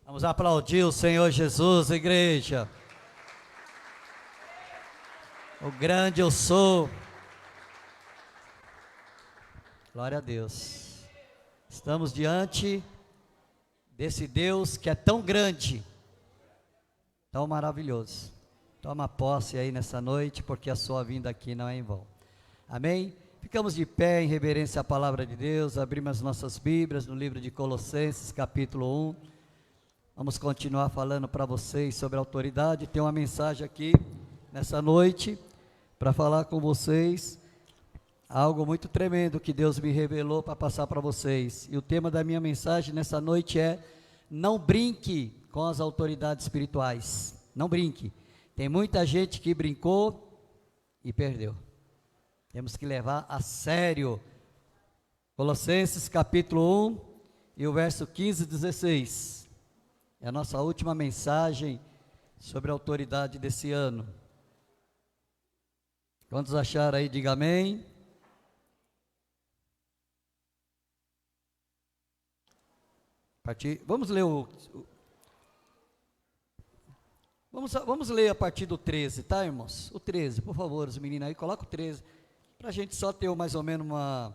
Vamos aplaudir o Senhor Jesus, igreja. O grande eu sou. Glória a Deus. Estamos diante desse Deus que é tão grande, tão maravilhoso. Toma posse aí nessa noite, porque a sua vinda aqui não é em vão. Amém? Ficamos de pé em reverência à palavra de Deus. Abrimos as nossas Bíblias no livro de Colossenses, capítulo 1. Vamos continuar falando para vocês sobre autoridade. Tem uma mensagem aqui nessa noite para falar com vocês, algo muito tremendo que Deus me revelou para passar para vocês. E o tema da minha mensagem nessa noite é: não brinque com as autoridades espirituais. Não brinque. Tem muita gente que brincou e perdeu. Temos que levar a sério. Colossenses capítulo 1 e o verso 15 e 16. É a nossa última mensagem sobre a autoridade desse ano. Quantos acharam aí, diga amém. Vamos ler vamos ler a partir do 13, tá, irmãos? O 13, por favor, os meninos aí, coloca o 13, para a gente só ter mais ou menos um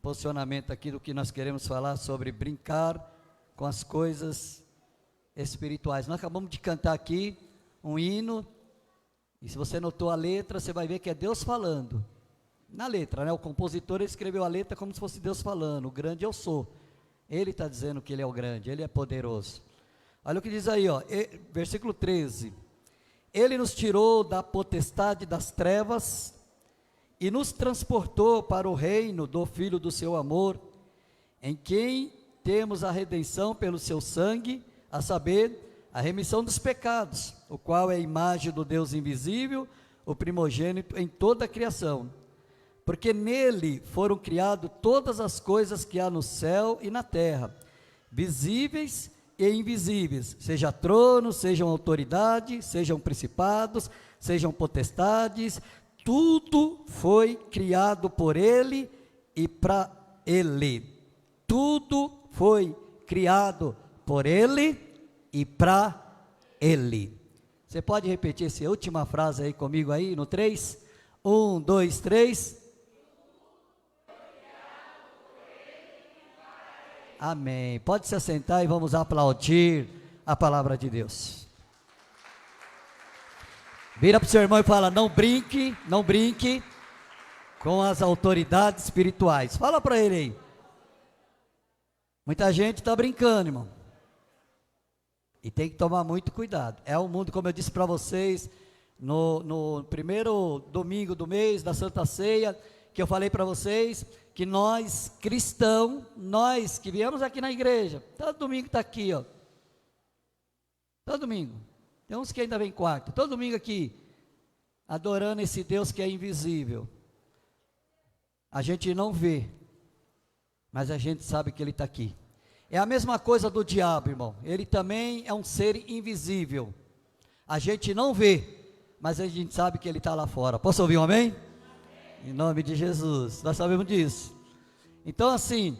posicionamento aqui do que nós queremos falar sobre brincar com as coisas espirituais. Nós acabamos de cantar aqui um hino, e se você notou a letra, você vai ver que é Deus falando, na letra, né? O compositor escreveu a letra como se fosse Deus falando: o grande eu sou. Ele está dizendo que Ele é o grande, Ele é poderoso. Olha o que diz aí, ó, versículo 13: Ele nos tirou da potestade das trevas e nos transportou para o reino do Filho do seu amor, em quem temos a redenção pelo seu sangue, a saber, a remissão dos pecados, o qual é a imagem do Deus invisível, o primogênito em toda a criação. Porque nele foram criadas todas as coisas que há no céu e na terra, visíveis e invisíveis, seja tronos, sejam autoridades, sejam principados, sejam potestades, tudo foi criado por ele e para ele. Tudo foi criado por ele e para ele. Você pode repetir essa última frase aí comigo aí no 3? 1, 2, 3. Amém. Pode se assentar e vamos aplaudir a palavra de Deus. Vira para o seu irmão e fala: não brinque com as autoridades espirituais. Fala para ele aí. Muita gente está brincando, irmão. E tem que tomar muito cuidado. É um mundo, como eu disse para vocês, no primeiro domingo do mês da Santa Ceia, que eu falei para vocês, que nós cristãos, nós que viemos aqui na igreja, todo domingo está aqui, ó. Todo domingo. Tem uns que ainda vem quarto. Todo domingo aqui, adorando esse Deus que é invisível. A gente não vê, mas a gente sabe que Ele está aqui. É a mesma coisa do diabo, irmão. Ele também é um ser invisível. A gente não vê, mas a gente sabe que ele está lá fora. Posso ouvir um amém? Em nome de Jesus, nós sabemos disso. Então, assim,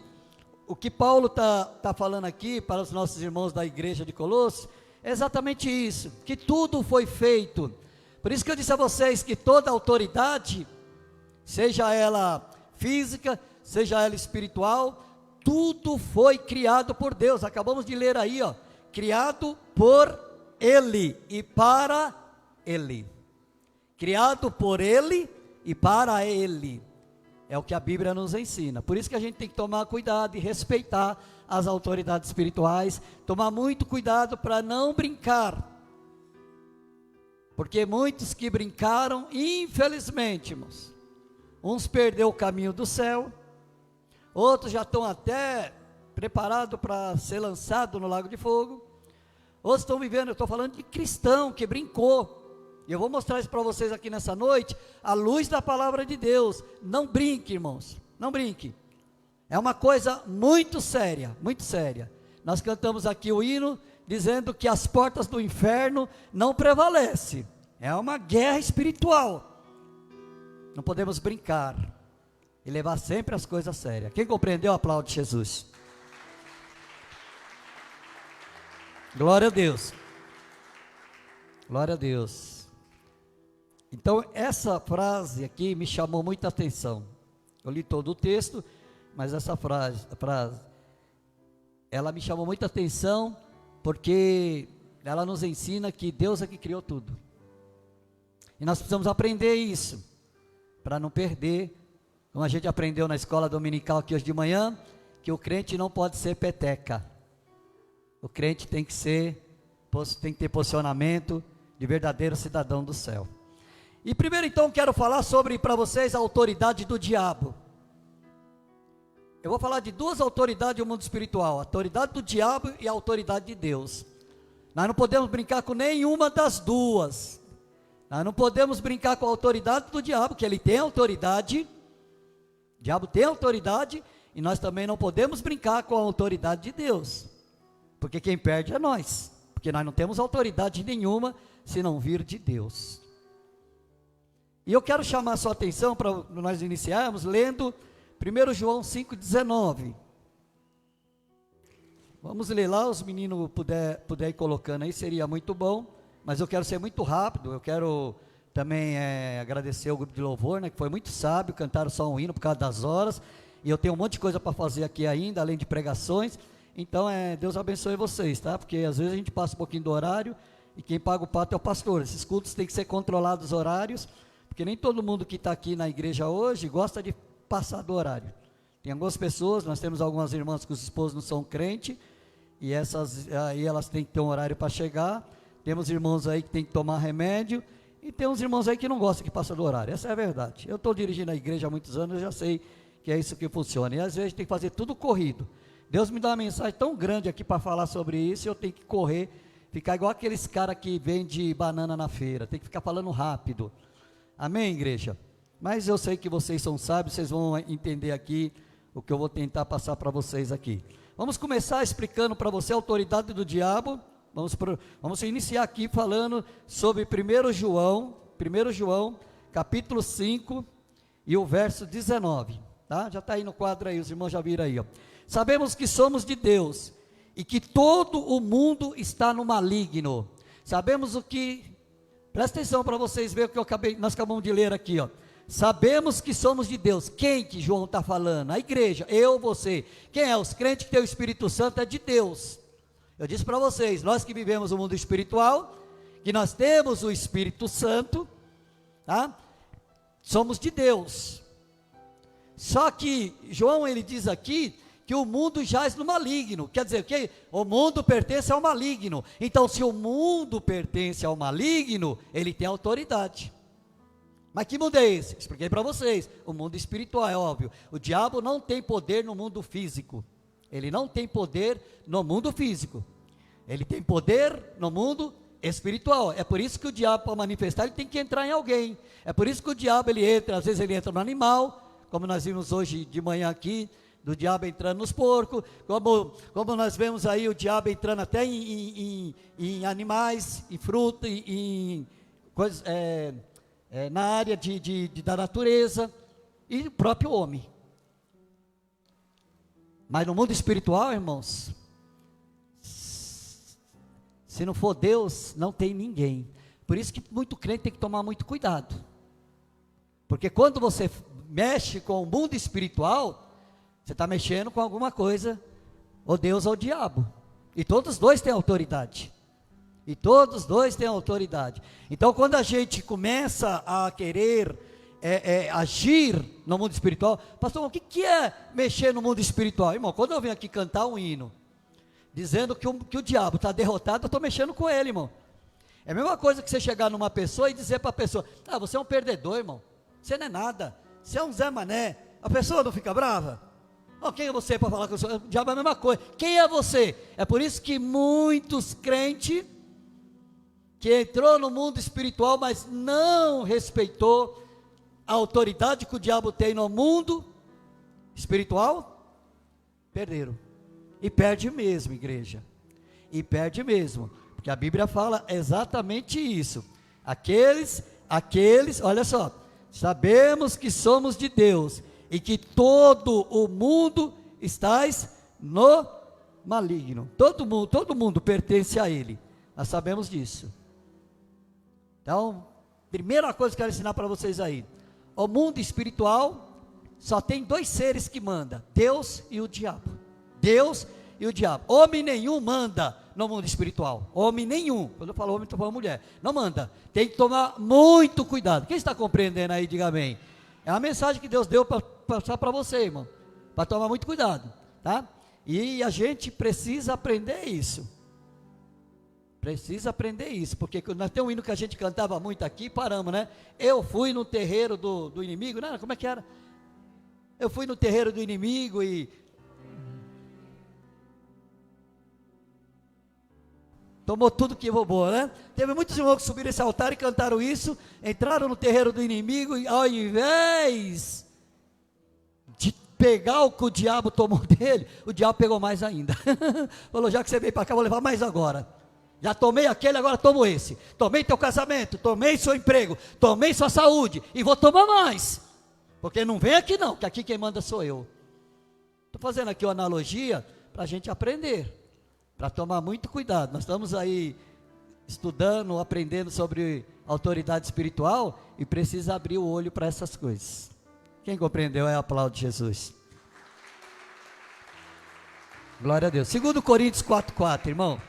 o que Paulo está falando aqui para os nossos irmãos da igreja de Colossos é exatamente isso, que tudo foi feito. Por isso que eu disse a vocês que toda autoridade, seja ela física, seja ela espiritual, tudo foi criado por Deus. Acabamos de ler aí, ó, criado por Ele e para Ele. Criado por Ele e para Ele. É o que a Bíblia nos ensina. Por isso que a gente tem que tomar cuidado e respeitar as autoridades espirituais. Tomar muito cuidado para não brincar. Porque muitos que brincaram, infelizmente, irmãos, uns perderam o caminho do céu, outros já estão até preparados para ser lançados no lago de fogo, outros estão vivendo, eu estou falando de cristão que brincou, e eu vou mostrar isso para vocês aqui nessa noite, à luz da palavra de Deus. Não brinque, irmãos, não brinque, é uma coisa muito séria, muito séria. Nós cantamos aqui o hino, dizendo que as portas do inferno não prevalecem, é uma guerra espiritual, não podemos brincar, e levar sempre as coisas sérias. Quem compreendeu, aplaude Jesus. Glória a Deus. Glória a Deus. Então, essa frase aqui me chamou muita atenção. Eu li todo o texto, mas essa frase, ela me chamou muita atenção, porque ela nos ensina que Deus é que criou tudo. E nós precisamos aprender isso, para não perder, como a gente aprendeu na escola dominical aqui hoje de manhã, que o crente não pode ser peteca. O crente tem que ter posicionamento de verdadeiro cidadão do céu. E primeiro então quero falar sobre para vocês a autoridade do diabo. Eu vou falar de duas autoridades do mundo espiritual, a autoridade do diabo e a autoridade de Deus. Nós não podemos brincar com nenhuma das duas. Nós não podemos brincar com a autoridade do diabo, que ele tem autoridade, o diabo tem autoridade, e nós também não podemos brincar com a autoridade de Deus, porque quem perde é nós, porque nós não temos autoridade nenhuma, se não vir de Deus. E eu quero chamar a sua atenção, para nós iniciarmos, lendo 1 João 5,19, vamos ler lá, os meninos puder ir colocando aí, seria muito bom, mas eu quero ser muito rápido. Eu quero também agradecer ao grupo de louvor, né, que foi muito sábio, cantaram só um hino por causa das horas, e eu tenho um monte de coisa para fazer aqui ainda, além de pregações, então Deus abençoe vocês, tá? Porque às vezes a gente passa um pouquinho do horário, e quem paga o pato é o pastor. Esses cultos têm que ser controlados os horários, porque nem todo mundo que está aqui na igreja hoje gosta de passar do horário. Tem algumas pessoas, nós temos algumas irmãs que os esposos não são crentes, e aí elas têm que ter um horário para chegar. Temos irmãos aí que tem que tomar remédio, e tem uns irmãos aí que não gostam que passa do horário. Essa é a verdade. Eu estou dirigindo a igreja há muitos anos, eu já sei que é isso que funciona, e às vezes tem que fazer tudo corrido. Deus me dá uma mensagem tão grande aqui para falar sobre isso, e eu tenho que correr, ficar igual aqueles caras que vendem banana na feira, tem que ficar falando rápido. Amém, igreja? Mas eu sei que vocês são sábios, vocês vão entender aqui o que eu vou tentar passar para vocês aqui. Vamos começar explicando para você a autoridade do diabo. Vamos iniciar aqui falando sobre 1 João, capítulo 5, e o verso 19, tá? Já está aí no quadro aí, os irmãos já viram aí, ó. Sabemos que somos de Deus, e que todo o mundo está no maligno. Sabemos o que, presta atenção para vocês verem o que nós acabamos de ler aqui, ó. Sabemos que somos de Deus. Quem que João está falando? A igreja, eu, você. Quem é? Os crentes que tem o Espírito Santo é de Deus. Eu disse para vocês, nós que vivemos o mundo espiritual, que nós temos o Espírito Santo, tá? Somos de Deus. Só que João, ele diz aqui, que o mundo jaz no maligno. Quer dizer, que o mundo pertence ao maligno. Então, se o mundo pertence ao maligno, ele tem autoridade. Mas que mundo é esse? Expliquei para vocês, o mundo espiritual, é óbvio. O diabo não tem poder no mundo físico. Ele não tem poder no mundo físico. Ele tem poder no mundo espiritual. É por isso que o diabo, para manifestar, ele tem que entrar em alguém. É por isso que o diabo, ele entra, às vezes ele entra no animal, como nós vimos hoje de manhã aqui, do diabo entrando nos porcos, como nós vemos aí o diabo entrando até em animais, em fruta, em coisas, na área da natureza, e o próprio homem. Mas no mundo espiritual, irmãos, se não for Deus, não tem ninguém. Por isso que muito crente tem que tomar muito cuidado, porque quando você mexe com o mundo espiritual, você está mexendo com alguma coisa, ou Deus ou o diabo, e todos os dois têm autoridade. Então, quando a gente começa a querer agir no mundo espiritual, pastor, o que é mexer no mundo espiritual? Irmão, quando eu venho aqui cantar um hino, dizendo que o diabo está derrotado, eu estou mexendo com ele, irmão. É a mesma coisa que você chegar numa pessoa e dizer para a pessoa, você é um perdedor, irmão, você não é nada, você é um Zé Mané. A pessoa não fica brava? Quem é você para falar com o senhor? O diabo é a mesma coisa. Quem é você? É por isso que muitos crentes que entrou no mundo espiritual, mas não respeitou a autoridade que o diabo tem no mundo espiritual, perderam. E perde mesmo, igreja. E perde mesmo. Porque a Bíblia fala exatamente isso. Aqueles, olha só, sabemos que somos de Deus, e que todo o mundo está no maligno. Todo mundo pertence a ele. Nós sabemos disso. Então, primeira coisa que eu quero ensinar para vocês aí. O mundo espiritual só tem dois seres que mandam: Deus e o diabo. Deus e o diabo. Homem nenhum manda no mundo espiritual. Homem nenhum. Quando eu falo homem, estou falando mulher. Não manda. Tem que tomar muito cuidado. Quem está compreendendo aí, diga amém. É uma mensagem que Deus deu para passar para você, irmão. Para tomar muito cuidado, tá? E a gente precisa aprender isso. Precisa aprender isso, porque nós temos um hino que a gente cantava muito aqui, paramos, né? Eu fui no terreiro do inimigo, né? Como é que era? Eu fui no terreiro do inimigo e tomou tudo que roubou, né? Teve muitos irmãos que subiram esse altar e cantaram isso, entraram no terreiro do inimigo e ao invés de pegar o que o diabo tomou dele, o diabo pegou mais ainda. Falou: já que você veio para cá, vou levar mais agora. Já tomei aquele, agora tomo esse. Tomei teu casamento, tomei seu emprego, tomei sua saúde e vou tomar mais. Porque não vem aqui não, que aqui quem manda sou eu. Estou fazendo aqui uma analogia para a gente aprender, para tomar muito cuidado. Nós estamos aí estudando, aprendendo sobre autoridade espiritual e precisa abrir o olho para essas coisas. Quem compreendeu, aplaude Jesus. Glória a Deus. 2 Coríntios 4,4, irmão.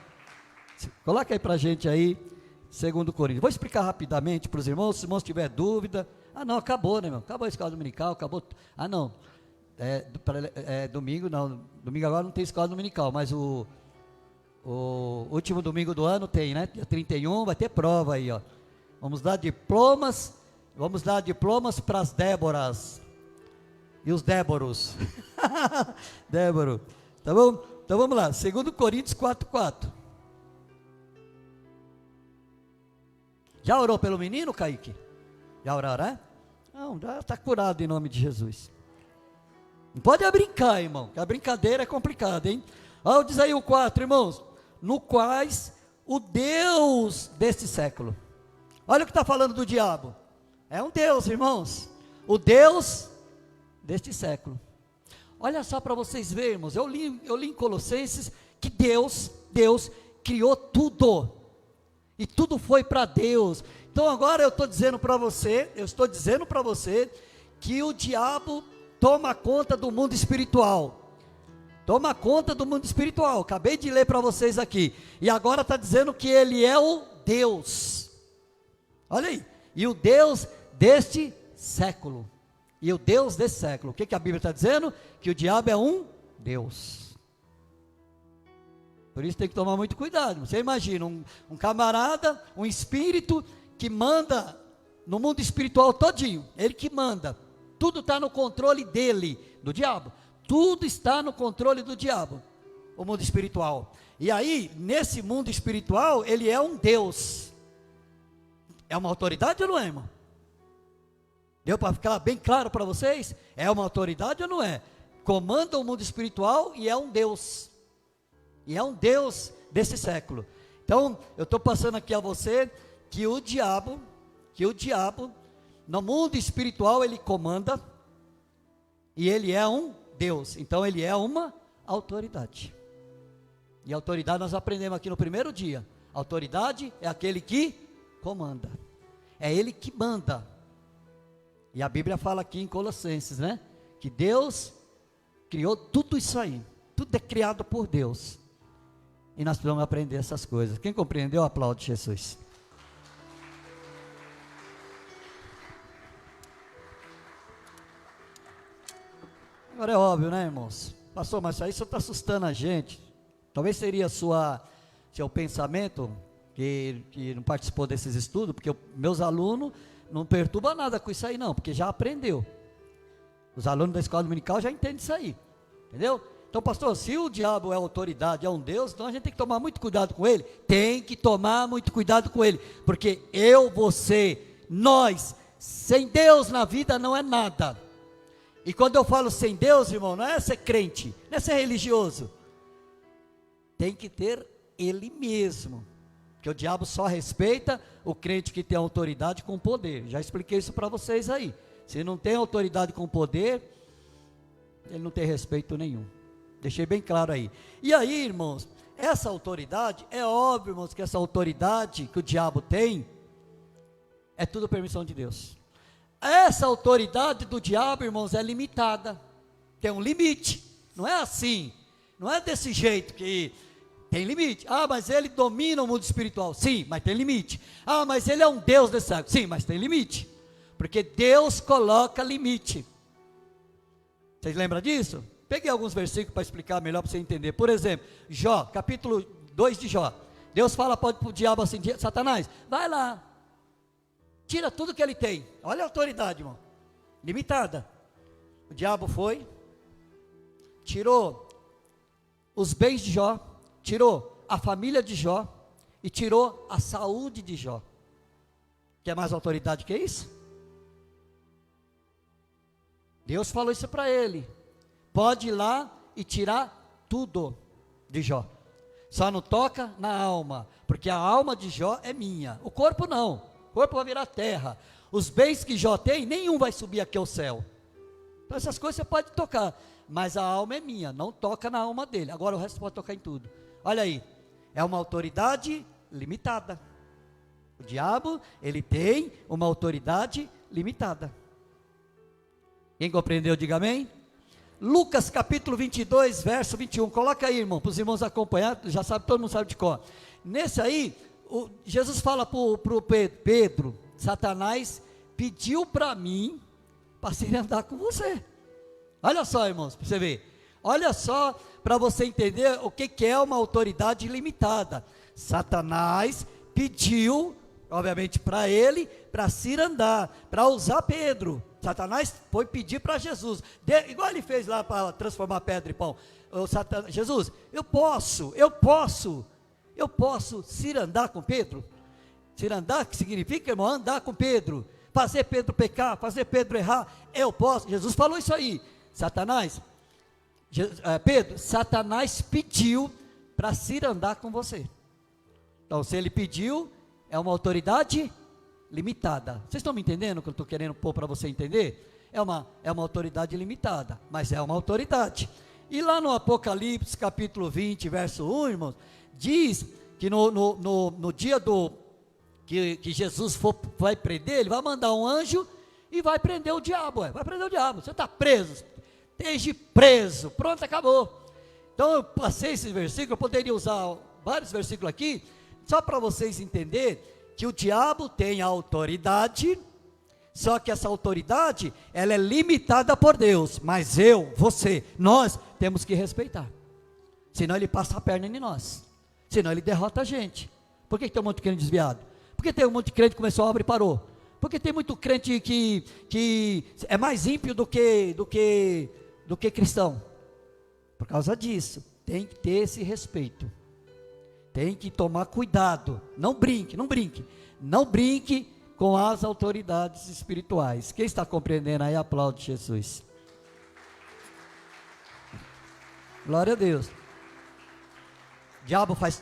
Coloca aí para a gente aí, 2 Coríntios. Vou explicar rapidamente para os irmãos, se os irmãos tiverem dúvida. Ah não, acabou, né, irmão? Acabou a escola dominical, acabou. Ah não, domingo não, domingo agora não tem escola dominical, mas o último domingo do ano tem, né? Dia 31 vai ter prova aí, ó. Vamos dar diplomas para as Déboras e os Déboros. Déboro, tá bom? Então vamos lá, 2 Coríntios 4,4. Já orou pelo menino, Kaique? Já oraram, é? Não, já está curado em nome de Jesus. Não pode brincar, irmão, que a brincadeira é complicada, hein? Olha, diz aí o 4, irmãos. No quais o Deus deste século. Olha o que está falando do diabo. É um Deus, irmãos. O Deus deste século. Olha só para vocês verem, irmãos. Eu li em Colossenses que Deus criou tudo. E tudo foi para Deus. Então agora eu estou dizendo para você, que o diabo toma conta do mundo espiritual. Toma conta do mundo espiritual. Acabei de ler para vocês aqui. E agora está dizendo que ele é o Deus. Olha aí. E o Deus deste século. E o Deus desse século. O que a Bíblia está dizendo? Que o diabo é um Deus. Por isso tem que tomar muito cuidado. Você imagina um camarada, um espírito que manda no mundo espiritual todinho. Ele que manda. Tudo está no controle dele, do diabo. Tudo está no controle do diabo, o mundo espiritual. E aí, nesse mundo espiritual, ele é um Deus. É uma autoridade ou não é, irmão? Deu para ficar bem claro para vocês? É uma autoridade ou não é? Comanda o mundo espiritual e é um Deus. E é um Deus desse século. Então, eu estou passando aqui a você que o diabo, no mundo espiritual ele comanda, e ele é um Deus. Então ele é uma autoridade. E autoridade nós aprendemos aqui no primeiro dia. Autoridade é aquele que comanda. É ele que manda. E a Bíblia fala aqui em Colossenses, né? Que Deus criou tudo isso aí. Tudo é criado por Deus. E nós precisamos aprender essas coisas. Quem compreendeu, aplaude Jesus. Agora é óbvio, né, irmãos? Pastor, mas isso está assustando a gente. Talvez seria seu pensamento, que não participou desses estudos, porque meus alunos não perturbam nada com isso aí não, porque já aprendeu. Os alunos da escola dominical já entendem isso aí, entendeu? Então, pastor, se o diabo é autoridade, é um Deus, então a gente tem que tomar muito cuidado com ele. Tem que tomar muito cuidado com ele, porque você, nós, sem Deus na vida não é nada. E quando eu falo sem Deus, irmão, não é ser crente, não é ser religioso. Tem que ter ele mesmo, porque o diabo só respeita o crente que tem autoridade com poder. Já expliquei isso para vocês aí. Se não tem autoridade com poder, ele não tem respeito nenhum. Deixei bem claro aí. E aí, irmãos, essa autoridade, é óbvio, irmãos, que essa autoridade que o diabo tem, é tudo permissão de Deus. Essa autoridade do diabo, irmãos, é limitada, tem um limite, não é assim, não é desse jeito que tem limite. Ah, mas ele domina o mundo espiritual, sim, mas tem limite. Ah, mas ele é um Deus desse século, sim, mas tem limite, porque Deus coloca limite. Vocês lembram disso? Peguei alguns versículos para explicar melhor para você entender. Por exemplo, Jó, capítulo 2 de Jó. Deus fala para o diabo assim: Satanás, vai lá, tira tudo que ele tem. Olha a autoridade, irmão, limitada. O diabo foi, tirou os bens de Jó, tirou a família de Jó e tirou a saúde de Jó. Quer mais autoridade que isso? Deus falou isso para ele: pode ir lá e tirar tudo de Jó, só não toca na alma, porque a alma de Jó é minha, o corpo não, o corpo vai virar terra. Os bens que Jó tem, nenhum vai subir aqui ao céu. Então essas coisas você pode tocar, mas a alma é minha, não toca na alma dele. Agora o resto pode tocar em tudo. Olha aí, é uma autoridade limitada. O diabo, ele tem uma autoridade limitada. Quem compreendeu, diga amém. Lucas capítulo 22, verso 21, coloca aí, irmão, para os irmãos acompanhar, já sabe, todo mundo sabe de cor. Nesse aí, Jesus fala para o Pedro: Satanás pediu para mim, para se andar com você. Olha só, irmãos, para você ver, olha só, para você entender o que é uma autoridade limitada. Satanás pediu, obviamente para ele, para se andar, para usar Pedro. Satanás foi pedir para Jesus, igual ele fez lá para transformar pedra em pão. Jesus, eu posso cirandar com Pedro? Cirandar, que significa, irmão, andar com Pedro, fazer Pedro pecar, fazer Pedro errar, eu posso. Jesus falou isso aí. Pedro, Satanás pediu para cirandar com você. Então, se ele pediu, é uma autoridade limitada. Vocês estão me entendendo o que eu estou querendo pôr para você entender? É uma autoridade limitada, mas é uma autoridade. E lá no Apocalipse capítulo 20, verso 1, irmãos, diz que no dia que Jesus vai prender, ele vai mandar um anjo e vai prender o diabo. Vai prender o diabo. Você está preso, esteja preso, pronto, acabou. Então eu passei esse versículo, eu poderia usar vários versículos aqui, só para vocês entenderem que o diabo tem a autoridade, só que essa autoridade, ela é limitada por Deus, mas você, nós temos que respeitar, senão ele passa a perna em nós, senão ele derrota a gente. Por que tem um monte de crente desviado? Porque tem um monte de crente que começou a obra e parou? Porque tem muito crente que é mais ímpio do que cristão. Por causa disso, tem que ter esse respeito, tem que tomar cuidado, não brinque com as autoridades espirituais. Quem está compreendendo aí, aplaude Jesus. Glória a Deus. Diabo faz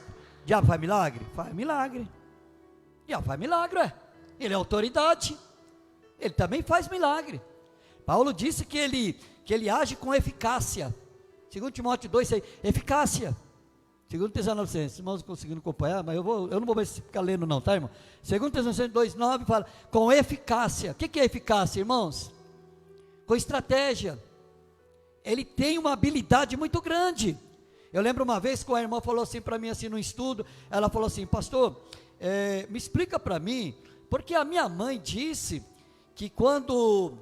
milagre? Faz milagre. Diabo faz milagre, ele é autoridade, ele também faz milagre. Paulo disse que ele age com eficácia. 2 Timóteo 2, eficácia. 2 Tessalonicenses, irmãos conseguindo acompanhar, mas eu não vou mais ficar lendo não, tá, irmão? 2 Tessalonicenses 2,9 fala, com eficácia. O que é eficácia, irmãos? Com estratégia. Ele tem uma habilidade muito grande. Eu lembro uma vez que a irmã falou assim para mim, assim no estudo, ela falou assim: pastor, me explica para mim, porque a minha mãe disse que quando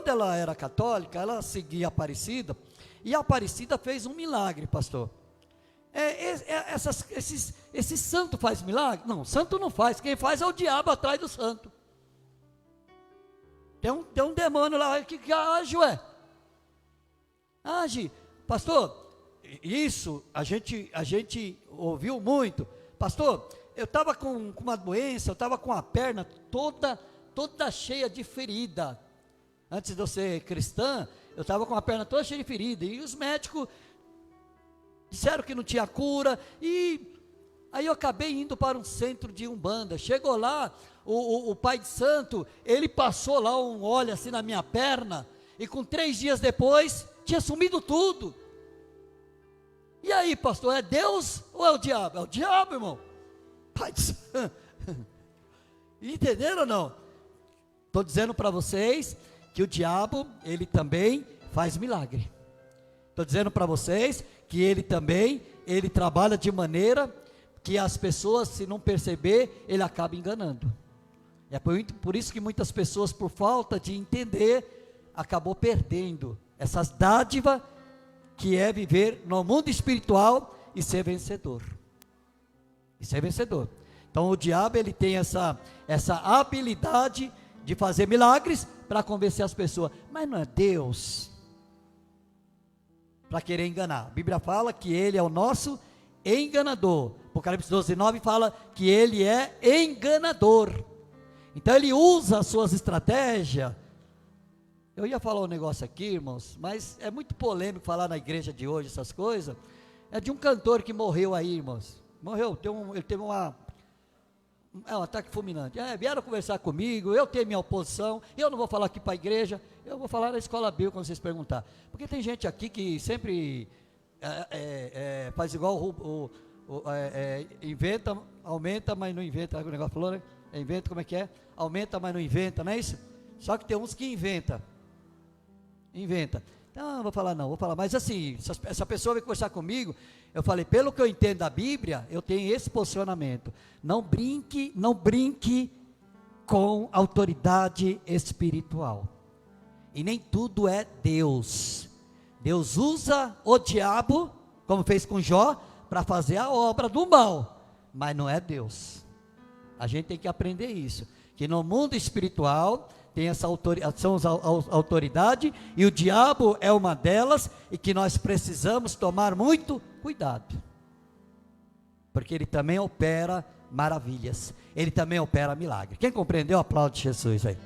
ela era católica, ela seguia a Aparecida, e a Aparecida fez um milagre, pastor. Esse santo faz milagre? Não, santo não faz, quem faz é o diabo atrás do santo. Tem um demônio lá que age, age, pastor. Isso a gente ouviu muito, pastor. Eu estava com uma doença, eu estava com a perna toda cheia de ferida. Antes de eu ser cristã, eu estava com a perna toda cheia de ferida, e os médicos disseram que não tinha cura, e aí eu acabei indo para um centro de Umbanda. Chegou lá, o pai de santo, ele passou lá um óleo assim na minha perna, e com 3 dias depois, tinha sumido tudo. E aí, pastor, é Deus ou é o diabo? É o diabo, irmão. Pai do céu. Entenderam ou não? Estou dizendo para vocês que o diabo, ele também faz milagre. Estou dizendo para vocês que ele também, ele trabalha de maneira que as pessoas, se não perceber, ele acaba enganando. É por isso que muitas pessoas, por falta de entender, acabou perdendo essas dádivas que é viver no mundo espiritual e ser vencedor. E ser vencedor. Então o diabo, ele tem essa habilidade de fazer milagres para convencer as pessoas, mas não é Deus, para querer enganar. A Bíblia fala que ele é o nosso enganador. Apocalipse 12:9 fala que ele é enganador. Então ele usa as suas estratégias. Eu ia falar um negócio aqui, irmãos, mas é muito polêmico falar na igreja de hoje essas coisas. É de um cantor que morreu aí, irmãos. Morreu, ele teve um ataque fulminante. Vieram conversar comigo, eu tenho minha oposição, eu não vou falar aqui para a igreja, eu vou falar na escola bíblica quando vocês perguntar. Porque tem gente aqui que sempre faz igual inventa, aumenta, mas não inventa, o negócio falou, né? Inventa, como é que é? Aumenta, mas não inventa, não é isso? Só que tem uns que inventa. Então, não vou falar, mas assim, essa pessoa veio conversar comigo, eu falei, pelo que eu entendo da Bíblia, eu tenho esse posicionamento, não brinque com autoridade espiritual, e nem tudo é Deus. Deus usa o diabo, como fez com Jó, para fazer a obra do mal, mas não é Deus. A gente tem que aprender isso, que no mundo espiritual tem essa autoridade, e o diabo é uma delas, e que nós precisamos tomar muito cuidado, porque ele também opera maravilhas, ele também opera milagre. Quem compreendeu, aplaude Jesus aí.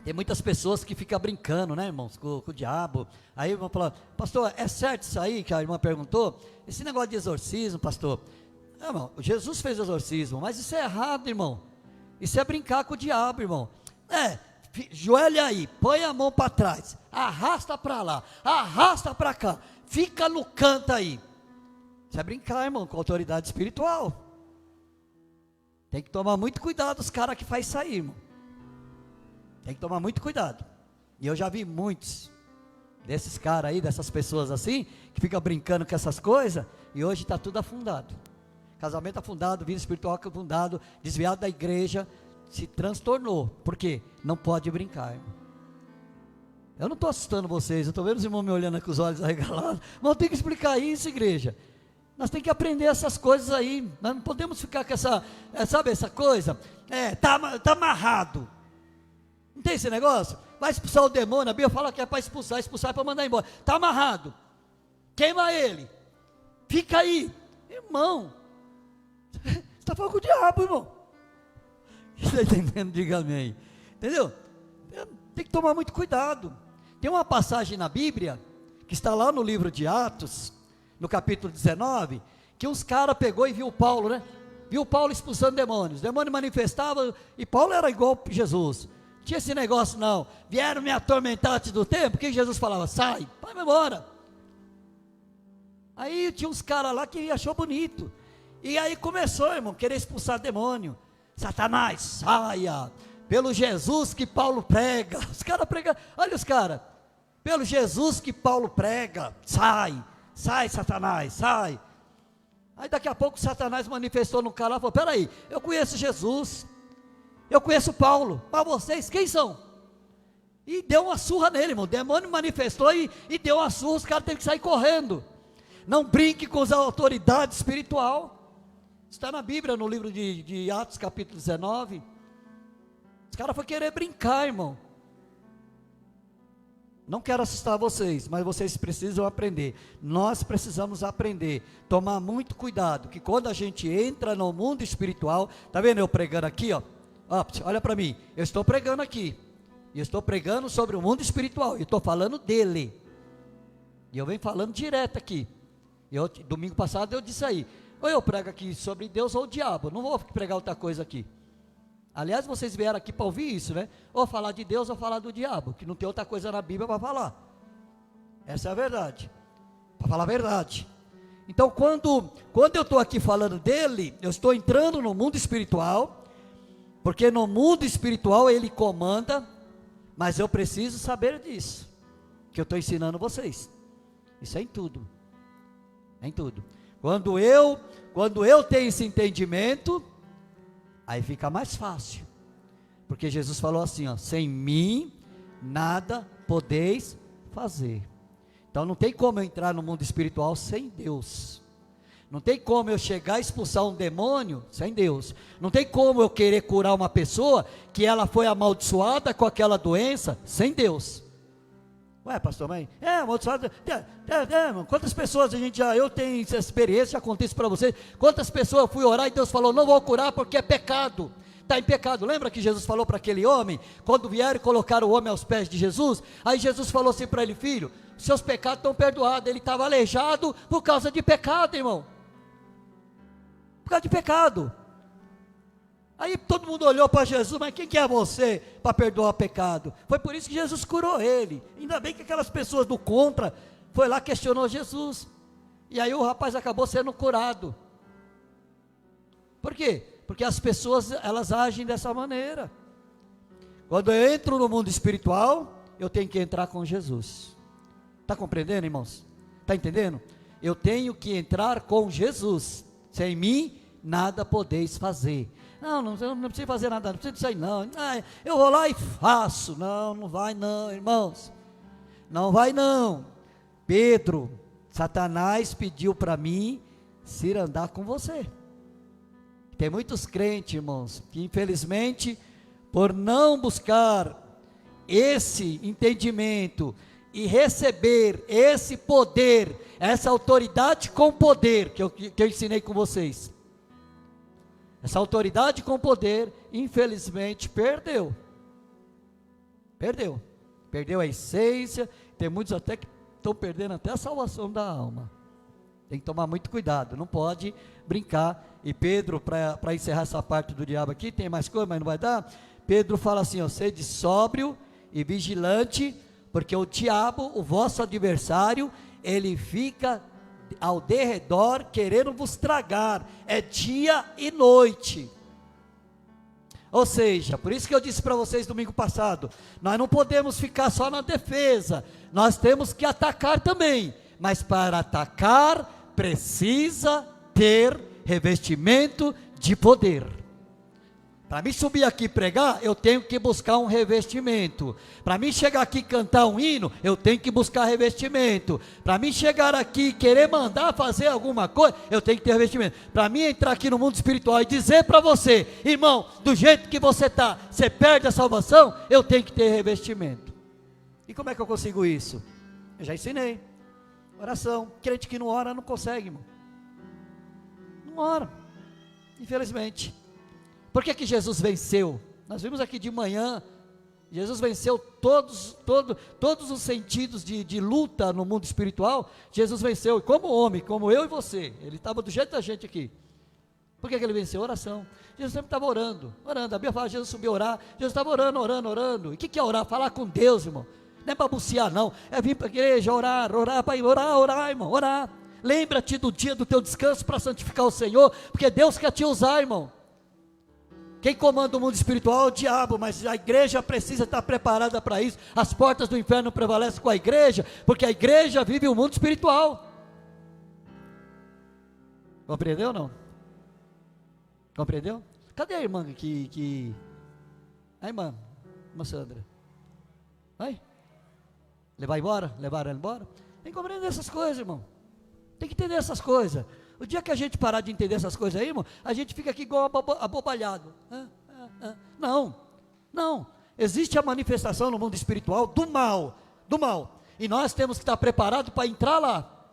Tem muitas pessoas que ficam brincando, né, irmãos, com o diabo. Aí vão falar, pastor, é certo isso aí que a irmã perguntou? Esse negócio de exorcismo, pastor? Não, irmão, Jesus fez exorcismo, mas isso é errado, irmão. Isso é brincar com o diabo, irmão. Joelha aí, põe a mão para trás, arrasta para lá, arrasta para cá, fica no canto aí. Isso é brincar, irmão, com autoridade espiritual. Tem que tomar muito cuidado os caras que fazem isso aí, irmão. Tem que tomar muito cuidado. E eu já vi muitos desses caras aí, dessas pessoas assim, que ficam brincando com essas coisas, e hoje está tudo afundado. Casamento afundado, vida espiritual afundado, desviado da igreja, se transtornou. Por quê? Não pode brincar, irmão. Eu não estou assustando vocês, eu estou vendo os irmãos me olhando com os olhos arregalados, mas eu tenho que explicar isso, igreja. Nós temos que aprender essas coisas aí. Nós não podemos ficar com essa coisa, tá amarrado. Não tem esse negócio? Vai expulsar o demônio, a Bíblia fala que é para expulsar é para mandar embora. Está amarrado, queima ele, fica aí, irmão. Você está falando com o diabo, irmão. Está entendendo? Diga amém. Entendeu? Tem que tomar muito cuidado. Tem uma passagem na Bíblia, que está lá no livro de Atos, no capítulo 19, que uns caras pegou e viu Paulo, né? Viu Paulo expulsando demônios. Os demônios manifestavam, e Paulo era igual a Jesus. Tinha esse negócio não, vieram me atormentar antes do tempo, que Jesus falava, sai, vai embora. Aí tinha uns caras lá que achou bonito, e aí começou, irmão, querer expulsar demônio. Satanás, saia, pelo Jesus que Paulo prega. Os caras pregam, olha os caras, pelo Jesus que Paulo prega, sai Satanás, sai. Aí daqui a pouco Satanás manifestou no cara lá, falou, peraí, eu conheço Jesus, eu conheço Paulo, mas vocês quem são? E deu uma surra nele, irmão. O demônio manifestou e deu uma surra, os caras teve que sair correndo. Não brinque com as autoridades espiritual. Está na Bíblia, no livro de Atos capítulo 19. Os caras foram querer brincar, irmão. Não quero assustar vocês, mas vocês precisam aprender. Nós precisamos aprender, tomar muito cuidado, que quando a gente entra no mundo espiritual, tá vendo eu pregando aqui, ó? Olha para mim, eu estou pregando aqui, e eu estou pregando sobre o mundo espiritual, e estou falando dele, e eu venho falando direto aqui. Domingo passado eu disse aí, ou eu prego aqui sobre Deus ou o diabo, não vou pregar outra coisa aqui. Aliás, vocês vieram aqui para ouvir isso, né? Ou falar de Deus ou falar do diabo, que não tem outra coisa na Bíblia para falar. Essa é a verdade, para falar a verdade. Então, quando eu estou aqui falando dele, eu estou entrando no mundo espiritual, porque no mundo espiritual ele comanda, mas eu preciso saber disso, que eu estou ensinando vocês. Isso é em tudo, é em tudo. Quando eu tenho esse entendimento, aí fica mais fácil, porque Jesus falou assim, ó, sem mim nada podeis fazer. Então não tem como eu entrar no mundo espiritual sem Deus, não tem como eu chegar a expulsar um demônio sem Deus, não tem como eu querer curar uma pessoa que ela foi amaldiçoada com aquela doença sem Deus. Ué, pastor, mãe, amaldiçoada, quantas pessoas eu tenho essa experiência, já contei isso para vocês, quantas pessoas eu fui orar e Deus falou, não vou curar porque é pecado, está em pecado. Lembra que Jesus falou para aquele homem, quando vieram colocar o homem aos pés de Jesus, aí Jesus falou assim para ele, filho, seus pecados estão perdoados. Ele estava aleijado por causa de pecado, irmão, por causa de pecado. Aí todo mundo olhou para Jesus, mas quem que é você para perdoar pecado? Foi por isso que Jesus curou ele. Ainda bem que aquelas pessoas do contra, foi lá, questionou Jesus, e aí o rapaz acabou sendo curado. Por quê? Porque as pessoas, elas agem dessa maneira. Quando eu entro no mundo espiritual, eu tenho que entrar com Jesus. Está compreendendo, irmãos? Está entendendo? Eu tenho que entrar com Jesus. Sem mim, nada podeis fazer. Não precisa fazer nada, não precisa disso aí não. Eu vou lá e faço. Não vai não, irmãos. Não vai não. Pedro, Satanás pediu para mim ir andar com você. Tem muitos crentes, irmãos, que infelizmente, por não buscar esse entendimento e receber esse poder, essa autoridade com poder, que eu ensinei com vocês, essa autoridade com poder, infelizmente, perdeu a essência. Tem muitos até que estão perdendo até a salvação da alma. Tem que tomar muito cuidado, não pode brincar. E Pedro, para encerrar essa parte do diabo aqui, tem mais coisa, mas não vai dar. Pedro fala assim, ó, sede sóbrio e vigilante, porque o diabo, o vosso adversário, ele fica ao derredor querendo vos tragar, é dia e noite. Ou seja, por isso que eu disse para vocês domingo passado, nós não podemos ficar só na defesa, nós temos que atacar também, mas para atacar precisa ter revestimento de poder. Para mim subir aqui e pregar, eu tenho que buscar um revestimento. Para mim chegar aqui e cantar um hino, eu tenho que buscar revestimento. Para mim chegar aqui e querer mandar fazer alguma coisa, eu tenho que ter revestimento. Para mim entrar aqui no mundo espiritual e dizer para você, irmão, do jeito que você está, você perde a salvação, eu tenho que ter revestimento. E como é que eu consigo isso? Eu já ensinei. Oração. Crente que não ora não consegue, irmão. Não ora, infelizmente. Por que Jesus venceu? Nós vimos aqui de manhã, Jesus venceu todos os sentidos de luta no mundo espiritual. Jesus venceu, como homem, como eu e você, ele estava do jeito da gente aqui. Por que ele venceu? Oração. Jesus sempre estava orando, a Bíblia fala, Jesus subiu a orar, Jesus estava orando. E o que é orar? Falar com Deus, irmão. Não é para bucear não, é vir para a igreja, orar, irmão, orar. Lembra-te do dia do teu descanso para santificar o Senhor, porque Deus quer te usar, irmão. Quem comanda o mundo espiritual é o diabo, mas a igreja precisa estar preparada para isso. As portas do inferno prevalecem com a igreja, porque a igreja vive o mundo espiritual. Compreendeu ou não? Compreendeu? Cadê a irmã que... A irmã Sandra? Vai? Levaram ela embora? Tem que compreender essas coisas, irmão. Tem que entender essas coisas. O dia que a gente parar de entender essas coisas aí, irmão, a gente fica aqui igual abobalhado. Não. Existe a manifestação no mundo espiritual do mal. E nós temos que estar preparados para entrar lá.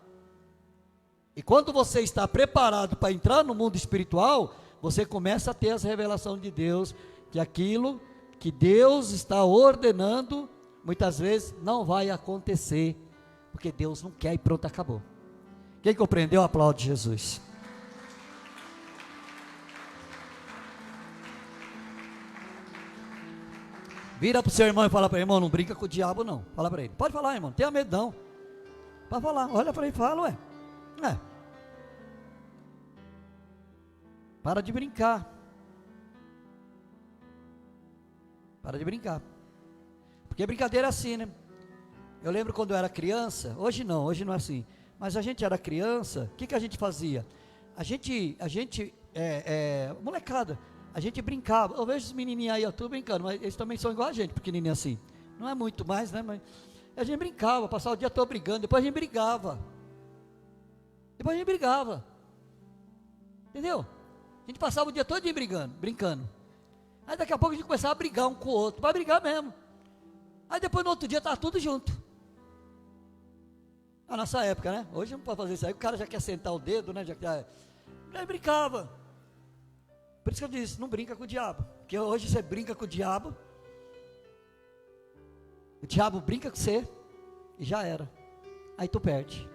E quando você está preparado para entrar no mundo espiritual, você começa a ter as revelações de Deus, que aquilo que Deus está ordenando, muitas vezes não vai acontecer, porque Deus não quer e pronto, acabou. Quem compreendeu, aplaude Jesus. Vira para o seu irmão e fala para ele: irmão, não brinca com o diabo não. Fala para ele. Pode falar, irmão, não tenha medo não. Pode falar, olha para ele e fala: ué. Para de brincar. Para de brincar. Porque brincadeira é assim, né? Eu lembro quando eu era criança, hoje não é assim. Mas a gente era criança, o que a gente fazia? Molecada, a gente brincava. Eu vejo os menininhos aí, tudo brincando, mas eles também são igual a gente, pequenininho assim. Não é muito mais, né? Mas a gente brincava, passava o dia todo brigando, depois a gente brigava. Entendeu? A gente passava o dia todo brincando. Aí daqui a pouco a gente começava a brigar um com o outro, vai brigar mesmo. Aí depois no outro dia estava tudo junto. Na nossa época, né? Hoje não pode fazer isso aí, o cara já quer sentar o dedo, né? Aí brincava. Por isso que eu disse, não brinca com o diabo. Porque hoje você brinca com o diabo brinca com você e já era. Aí tu perde.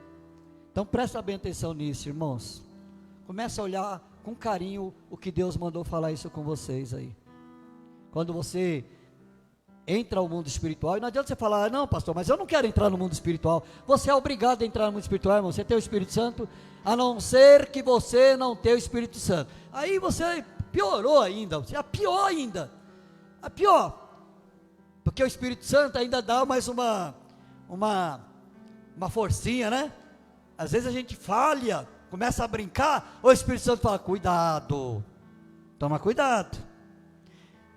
Então presta bem atenção nisso, irmãos. Começa a olhar com carinho o que Deus mandou falar isso com vocês aí. Quando você entra ao mundo espiritual, e não adianta você falar: não, pastor, mas eu não quero entrar no mundo espiritual. Você é obrigado a entrar no mundo espiritual, irmão. Você tem o Espírito Santo, a não ser que você não tenha o Espírito Santo. Aí você piorou ainda, você é pior ainda. É pior. Porque o Espírito Santo ainda dá mais uma forcinha, né? Às vezes a gente falha, começa a brincar, o Espírito Santo fala: cuidado, toma cuidado.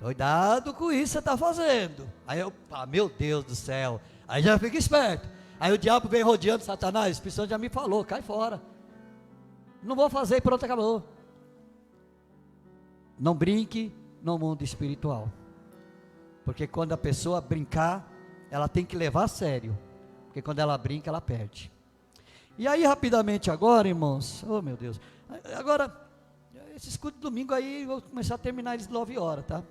Cuidado com isso que você está fazendo. Aí eu, meu Deus do céu, aí já fica esperto. Aí o diabo vem rodeando: Satanás, o Espírito Santo já me falou, cai fora. Não vou fazer e pronto, acabou. Não brinque no mundo espiritual. Porque quando a pessoa brincar, ela tem que levar a sério. Porque quando ela brinca, ela perde. E aí rapidamente agora, irmãos, oh meu Deus, agora, esse escudo de domingo aí, vou começar a terminar eles 9 horas, tá?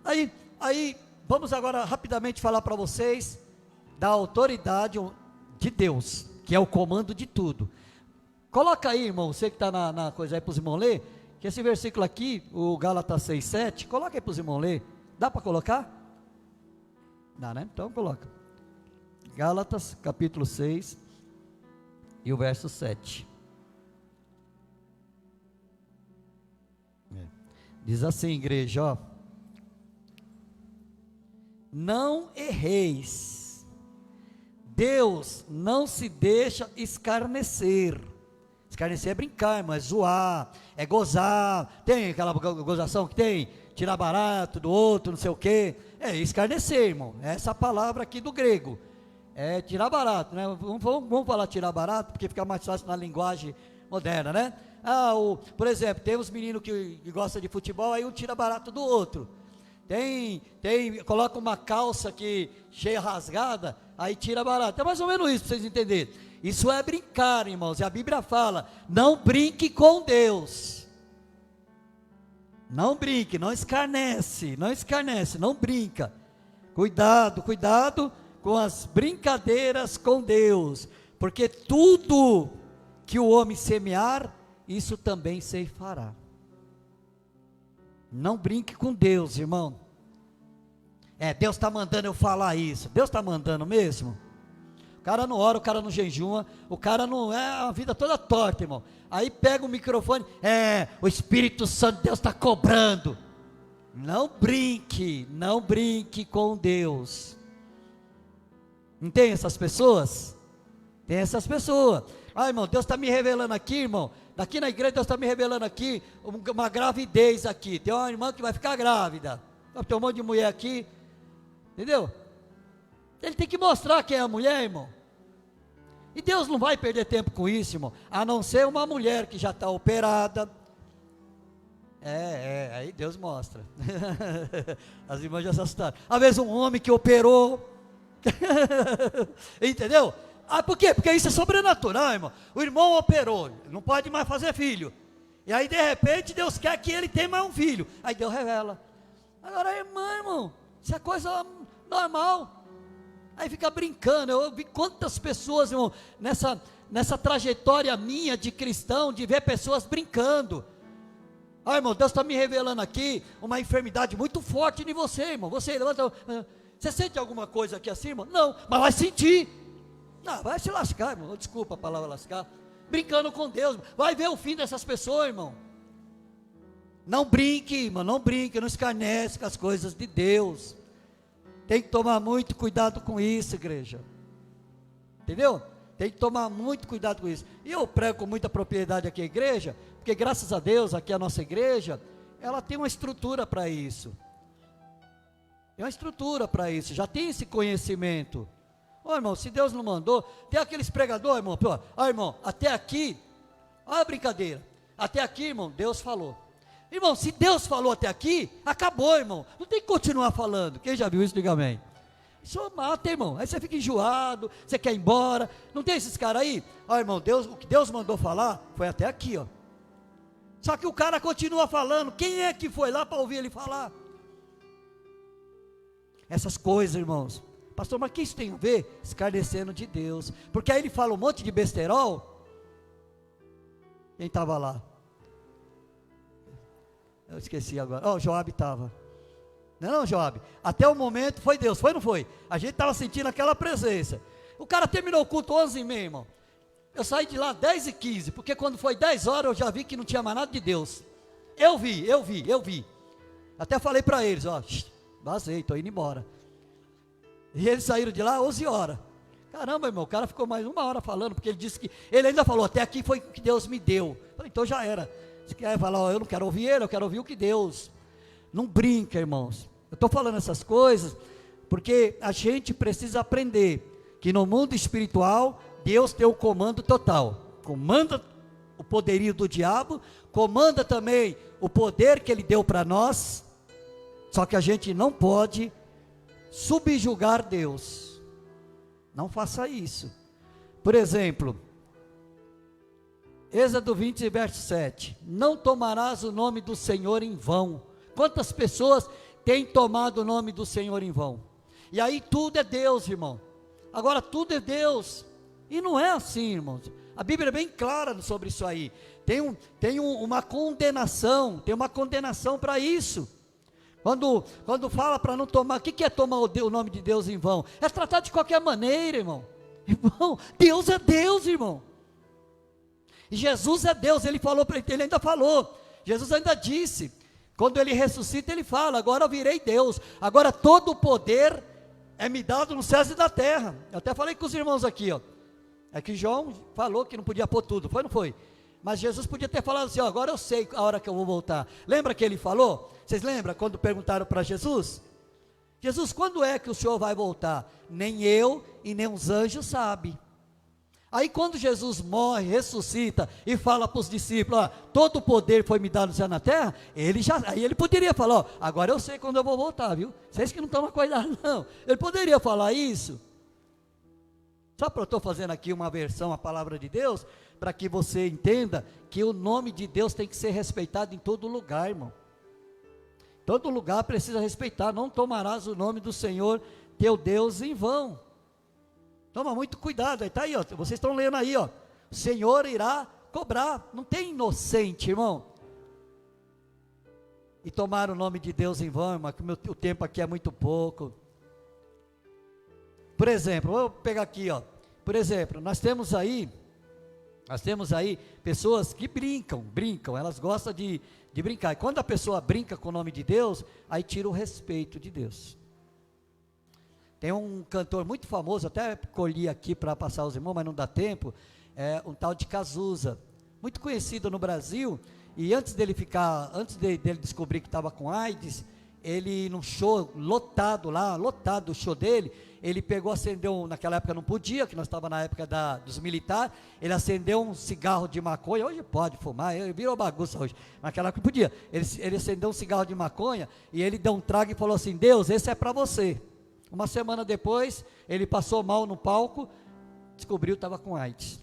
Aí, vamos agora rapidamente falar para vocês da autoridade de Deus, que é o comando de tudo. Coloca aí, irmão, você que está na coisa aí para os irmãos ler, que esse versículo aqui, o Gálatas 6:7, coloca aí para os irmãos ler. Dá para colocar? Dá, né? Então coloca. Gálatas capítulo 6 e o verso 7. Diz assim, igreja, ó: não erreis, Deus não se deixa escarnecer. Escarnecer é brincar, mas zoar, é gozar. Tem aquela gozação que tem, tirar barato do outro, não sei o que. É escarnecer, irmão. É essa palavra aqui do grego. É tirar barato, né? Vamos falar tirar barato, porque fica mais fácil na linguagem moderna, né? Por exemplo, tem uns meninos que gostam de futebol, aí um tira barato do outro. Coloca uma calça aqui cheia rasgada, aí tira barato. É mais ou menos isso para vocês entenderem. Isso é brincar, irmãos. E a Bíblia fala: não brinque com Deus. Não brinque, não escarnece, não brinca. Cuidado com as brincadeiras com Deus, porque tudo que o homem semear, isso também ceifará. Não brinque com Deus, irmão. Deus está mandando eu falar isso. Deus está mandando mesmo? O cara não ora, o cara não jejuma, o cara não a vida toda torta, irmão. Aí pega o microfone, o Espírito Santo, Deus está cobrando. Não brinque com Deus. Não tem essas pessoas? Tem essas pessoas. Irmão, Deus está me revelando aqui, irmão. Daqui na igreja Deus está me revelando aqui uma gravidez aqui. Tem uma irmã que vai ficar grávida. Tem um monte de mulher aqui. Entendeu? Ele tem que mostrar quem é a mulher, irmão. E Deus não vai perder tempo com isso, irmão. A não ser uma mulher que já está operada. Aí Deus mostra. As irmãs já se assustaram. Às vezes um homem que operou. Entendeu? Por quê? Porque isso é sobrenatural, irmão. O irmão operou, não pode mais fazer filho. E aí de repente Deus quer que ele tenha mais um filho. Aí Deus revela. Agora, irmão, isso é coisa normal. Aí fica brincando. Eu vi quantas pessoas, irmão, nessa trajetória minha de cristão, de ver pessoas brincando. irmão, Deus está me revelando aqui uma enfermidade muito forte em você, irmão. Você levanta, você sente alguma coisa aqui assim, irmão? Não, mas vai sentir. Não, vai se lascar, irmão. Desculpa a palavra lascar. Brincando com Deus, vai ver o fim dessas pessoas, irmão. Não brinque, irmão, não brinque, não escarnece com as coisas de Deus. Tem que tomar muito cuidado com isso, igreja. Entendeu? Tem que tomar muito cuidado com isso. E eu prego com muita propriedade aqui a igreja, porque graças a Deus, aqui a nossa igreja, ela tem uma estrutura para isso. Tem uma estrutura para isso, já tem esse conhecimento. Irmão, se Deus não mandou, tem aqueles pregadores, irmão, irmão, até aqui, olha a brincadeira, até aqui, irmão, Deus falou. Irmão, se Deus falou até aqui, acabou, irmão, não tem que continuar falando. Quem já viu isso, diga amém. Isso mata, irmão, aí você fica enjoado, você quer ir embora, não tem esses caras aí? Irmão, o que Deus mandou falar, foi até aqui, ó. Só que o cara continua falando, quem é que foi lá para ouvir ele falar? Essas coisas, irmãos. Pastor, mas o que isso tem a ver? Escarnecendo de Deus. Porque aí ele fala um monte de besterol. Quem estava lá? Eu esqueci agora. Joabe estava. Não, Joabe. Até o momento foi Deus, foi ou não foi? A gente estava sentindo aquela presença. O cara terminou o culto 11h30, irmão. Eu saí de lá 10h15, porque quando foi 10 horas eu já vi que não tinha mais nada de Deus. Eu vi. Até falei para eles, vazei, estou indo embora. E eles saíram de lá 11 horas. Caramba, irmão, o cara ficou mais 1 hora falando, porque ele disse que, ele ainda falou, até aqui foi o que Deus me deu. Falei, então já era. Você quer falar, eu não quero ouvir ele, eu quero ouvir o que Deus. Não brinca, irmãos. Eu estou falando essas coisas, porque a gente precisa aprender, que no mundo espiritual, Deus tem o comando total. Comanda o poderio do diabo, comanda também o poder que ele deu para nós, só que a gente não pode subjugar Deus. Não faça isso. Por exemplo, Êxodo 20, verso 7. Não tomarás o nome do Senhor em vão. Quantas pessoas têm tomado o nome do Senhor em vão? E aí tudo é Deus, irmão. Agora tudo é Deus. E não é assim, irmãos. A Bíblia é bem clara sobre isso aí. Tem uma condenação. Tem uma condenação para isso. Quando fala para não tomar, o que é tomar o nome de Deus em vão? É tratar de qualquer maneira, irmão. Irmão, Deus é Deus, irmão. E Jesus é Deus, ele ainda falou, Jesus ainda disse, quando ele ressuscita ele fala, agora eu virei Deus, agora todo o poder é me dado nos céus e na terra. Eu até falei com os irmãos aqui, é que João falou que não podia pôr tudo, foi ou não foi? Mas Jesus podia ter falado assim, agora eu sei a hora que eu vou voltar. Lembra que ele falou? Vocês lembram quando perguntaram para Jesus? Jesus, quando é que o Senhor vai voltar? Nem eu e nem os anjos sabem. Aí quando Jesus morre, ressuscita e fala para os discípulos, todo o poder foi me dado no céu e na terra, aí ele poderia falar, agora eu sei quando eu vou voltar, viu? Vocês que não tomam cuidado não. Ele poderia falar isso. Só para eu estou fazendo aqui uma versão à palavra de Deus, para que você entenda que o nome de Deus tem que ser respeitado em todo lugar, irmão. Todo lugar precisa respeitar, não tomarás o nome do Senhor teu Deus em vão. Toma muito cuidado, está aí, vocês estão lendo aí, o Senhor irá cobrar, não tem inocente, irmão. E tomar o nome de Deus em vão, irmão, que o tempo aqui é muito pouco. Por exemplo, vou pegar aqui, por exemplo, nós temos aí pessoas que brincam, elas gostam de brincar, e quando a pessoa brinca com o nome de Deus, aí tira o respeito de Deus. Tem um cantor muito famoso, até colhi aqui para passar aos irmãos, mas não dá tempo, um tal de Cazuza, muito conhecido no Brasil, e antes dele descobrir que estava com AIDS, ele num show lotado o show dele, ele pegou, acendeu, naquela época não podia, que nós estávamos na época dos militares, ele acendeu um cigarro de maconha, hoje pode fumar, virou bagunça hoje, naquela época não podia, ele acendeu um cigarro de maconha, e ele deu um trago e falou assim, Deus, esse é para você. Uma semana depois, ele passou mal no palco, descobriu que estava com AIDS,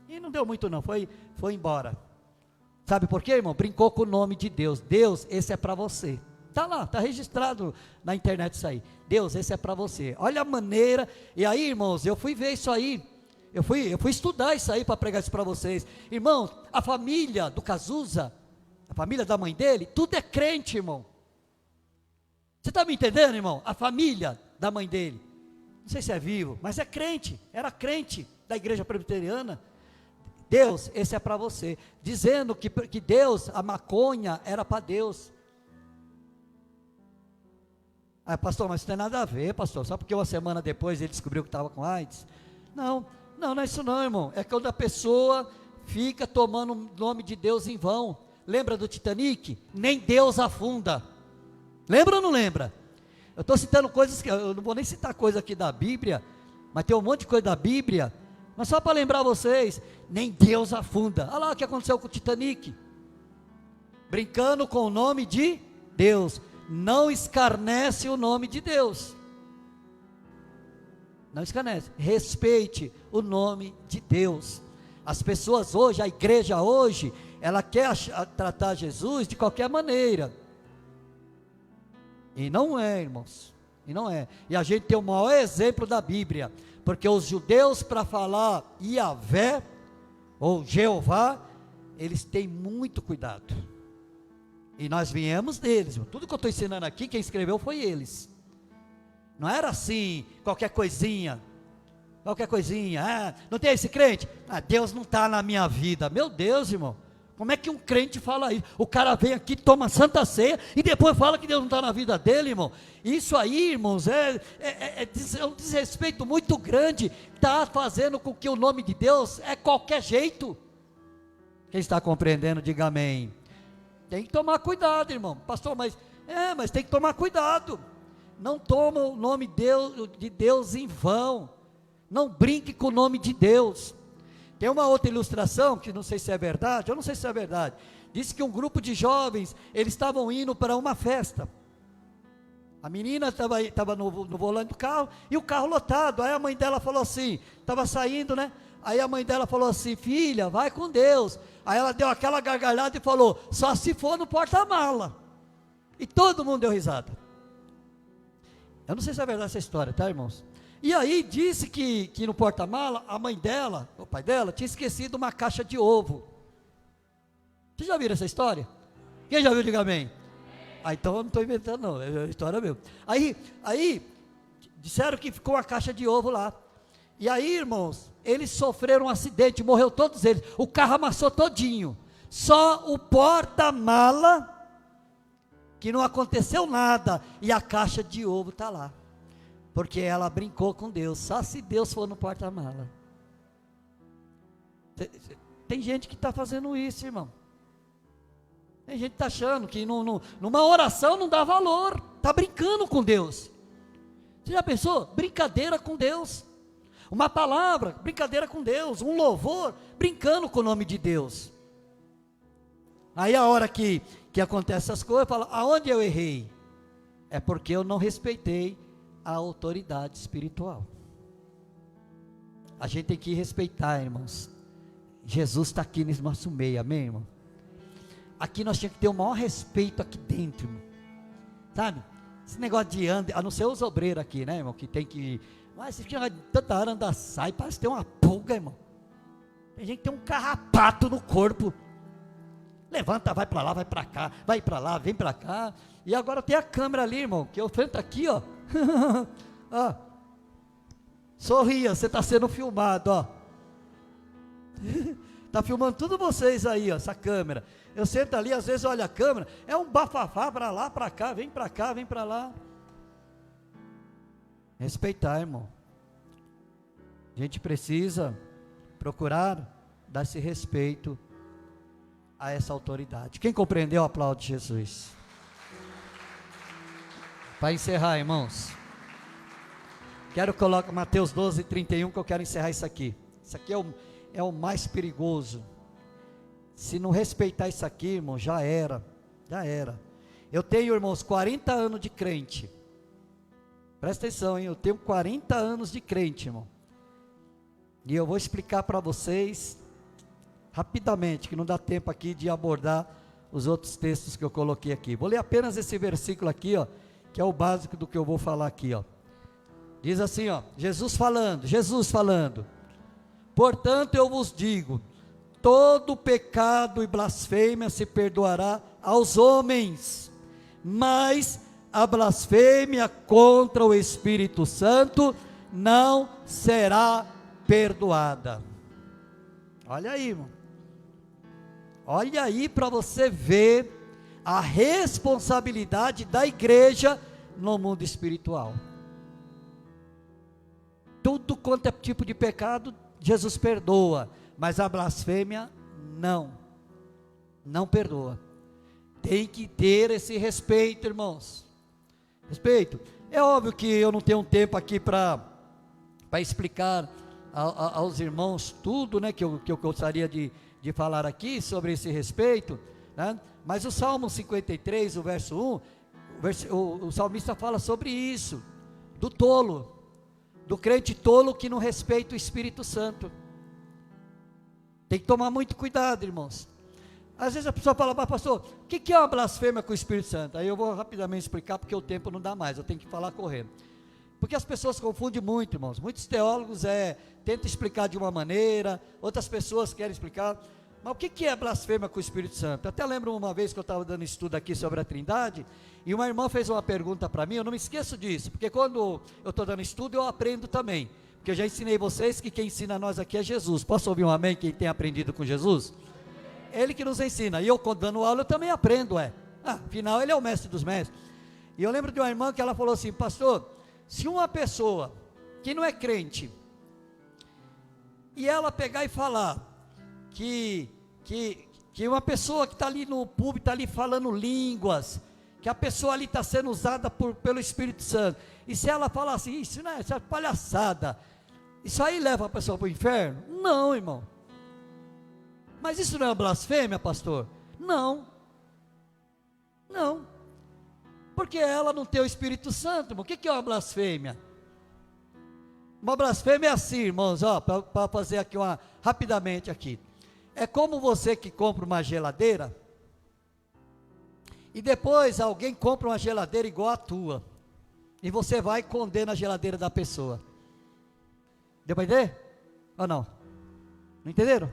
e não deu muito não, foi embora. Sabe por quê, irmão? Brincou com o nome de Deus. Deus, esse é para você. Está lá, está registrado na internet isso aí. Deus, esse é para você. Olha a maneira. E aí, irmãos, eu fui ver isso aí. Eu fui estudar isso aí para pregar isso para vocês. Irmãos, a família do Cazuza a família da mãe dele, tudo é crente, irmão. Você está me entendendo, irmão? A família da mãe dele, não sei se é vivo, mas é crente, era crente da igreja presbiteriana. Deus, esse é para você, dizendo que Deus, a maconha era para Deus. Ah, pastor, mas isso não tem nada a ver, pastor, só porque uma semana depois ele descobriu que estava com AIDS. Não é isso não, irmão, é quando a pessoa fica tomando o nome de Deus em vão. Lembra do Titanic? Nem Deus afunda. Lembra ou não lembra? Eu estou citando coisas que, eu não vou nem citar coisa aqui da Bíblia, mas tem um monte de coisa da Bíblia, mas só para lembrar vocês, nem Deus afunda. Olha lá o que aconteceu com o Titanic, brincando com o nome de Deus. Não escarnece o nome de Deus, não escarnece, respeite o nome de Deus. As pessoas hoje, a igreja hoje, ela quer tratar Jesus de qualquer maneira, e não é, irmãos, e não é. E a gente tem o maior exemplo da Bíblia, porque os judeus, para falar Yahvé ou Jeová, eles têm muito cuidado, e nós viemos deles. Tudo que eu estou ensinando aqui, quem escreveu foi eles. Não era assim, qualquer coisinha, não tem esse crente? Deus não está na minha vida. Meu Deus, irmão, como é que um crente fala isso? O cara vem aqui, toma santa ceia, e depois fala que Deus não está na vida dele, irmão. Isso aí, irmãos, é um desrespeito muito grande, está fazendo com que o nome de Deus é qualquer jeito. Quem está compreendendo, diga amém. Tem que tomar cuidado, irmão. Pastor, mas tem que tomar cuidado. Não toma o nome de Deus em vão. Não brinque com o nome de Deus. Tem uma outra ilustração, que não sei se é verdade, eu não sei se é verdade. Diz que um grupo de jovens, eles estavam indo para uma festa. A menina estava no volante do carro, e o carro lotado. Aí a mãe dela falou assim, estava saindo, né? Aí a mãe dela falou assim, filha, vai com Deus. Aí ela deu aquela gargalhada e falou, só se for no porta-mala. E todo mundo deu risada. Eu não sei se é verdade essa história, tá, irmãos? E aí disse que no porta-mala, a mãe dela, o pai dela, tinha esquecido uma caixa de ovo. Vocês já viram essa história? Quem já viu, diga amém. Então eu não estou inventando não, é a história mesmo. Aí disseram que ficou uma caixa de ovo lá. E aí, irmãos, eles sofreram um acidente, morreu todos eles, o carro amassou todinho, só o porta-mala, que não aconteceu nada, e a caixa de ovo está lá, porque ela brincou com Deus, só se Deus for no porta-mala. Tem gente que está fazendo isso, irmão, tem gente que está achando que numa oração não dá valor, está brincando com Deus. Você já pensou? Brincadeira com Deus. Uma palavra, brincadeira com Deus, um louvor, brincando com o nome de Deus. Aí a hora que acontece essas coisas, fala, aonde eu errei? É porque eu não respeitei a autoridade espiritual. A gente tem que respeitar, irmãos. Jesus está aqui nesse nosso meio, amém, irmão? Aqui nós tínhamos que ter o maior respeito aqui dentro, irmão. Sabe? Esse negócio de a não ser os obreiros aqui, né, irmão, que tem que... Mas se tinha tanta hora andar, sai, parece ter uma pulga, irmão. Tem gente que tem um carrapato no corpo. Levanta, vai para lá, vai para cá, vai para lá, vem para cá. E agora tem a câmera ali, irmão, que eu frente aqui, ó. Ó. Sorria, você está sendo filmado, ó. Está filmando tudo vocês aí, ó, essa câmera. Eu sento ali, às vezes olho a câmera, é um bafafá para lá, para cá, vem para lá. Respeitar, irmão. A gente precisa procurar dar esse respeito a essa autoridade. Quem compreendeu, aplaude Jesus. Para encerrar, irmãos, quero colocar Mateus 12:31, que eu quero encerrar isso aqui. Isso aqui é o mais perigoso. Se não respeitar isso aqui, irmão, já era. Eu tenho, irmãos, 40 anos de crente. Presta atenção, hein? Eu tenho 40 anos de crente, irmão. E eu vou explicar para vocês, rapidamente, que não dá tempo aqui de abordar os outros textos que eu coloquei aqui. Vou ler apenas esse versículo aqui, ó, que é o básico do que eu vou falar aqui, ó. Diz assim, ó, Jesus falando. Portanto eu vos digo, todo pecado e blasfêmia se perdoará aos homens, mas a blasfêmia contra o Espírito Santo não será perdoada. Olha aí, irmão. Olha aí para você ver a responsabilidade da igreja no mundo espiritual. Tudo quanto é tipo de pecado, Jesus perdoa, mas a blasfêmia não perdoa. Tem que ter esse respeito, irmãos. Respeito. É óbvio que eu não tenho tempo aqui para explicar aos irmãos tudo, né, que eu gostaria de falar aqui sobre esse respeito, né? Mas o Salmo 53, o verso 1, o salmista fala sobre isso, do tolo, do crente tolo que não respeita o Espírito Santo. Tem que tomar muito cuidado, irmãos. Às vezes a pessoa fala, mas pastor, o que é uma blasfêmia com o Espírito Santo? Aí eu vou rapidamente explicar, porque o tempo não dá mais, eu tenho que falar correndo. Porque as pessoas confundem muito, irmãos. Muitos teólogos tentam explicar de uma maneira, outras pessoas querem explicar. Mas o que é blasfêmia com o Espírito Santo? Eu até lembro uma vez que eu estava dando estudo aqui sobre a Trindade, e uma irmã fez uma pergunta para mim, eu não me esqueço disso, porque quando eu estou dando estudo, eu aprendo também. Porque eu já ensinei vocês que quem ensina a nós aqui é Jesus. Posso ouvir um amém, quem tem aprendido com Jesus? Ele que nos ensina, e eu quando dando aula, eu também aprendo, afinal ele é o mestre dos mestres. E eu lembro de uma irmã que ela falou assim, pastor, se uma pessoa que não é crente, e ela pegar e falar, que uma pessoa que está ali no púlpito, está ali falando línguas, que a pessoa ali está sendo usada pelo Espírito Santo, e se ela falar assim, isso não é, isso é palhaçada, isso aí leva a pessoa para o inferno? Não, irmão. Mas isso não é blasfêmia, pastor? Não, porque ela não tem o Espírito Santo, irmão. O que é uma blasfêmia? Uma blasfêmia é assim, irmãos, para fazer aqui rapidamente aqui, é como você que compra uma geladeira, e depois alguém compra uma geladeira igual a tua, e você vai e condena a geladeira da pessoa. Deu para entender? Ou não? Não entenderam?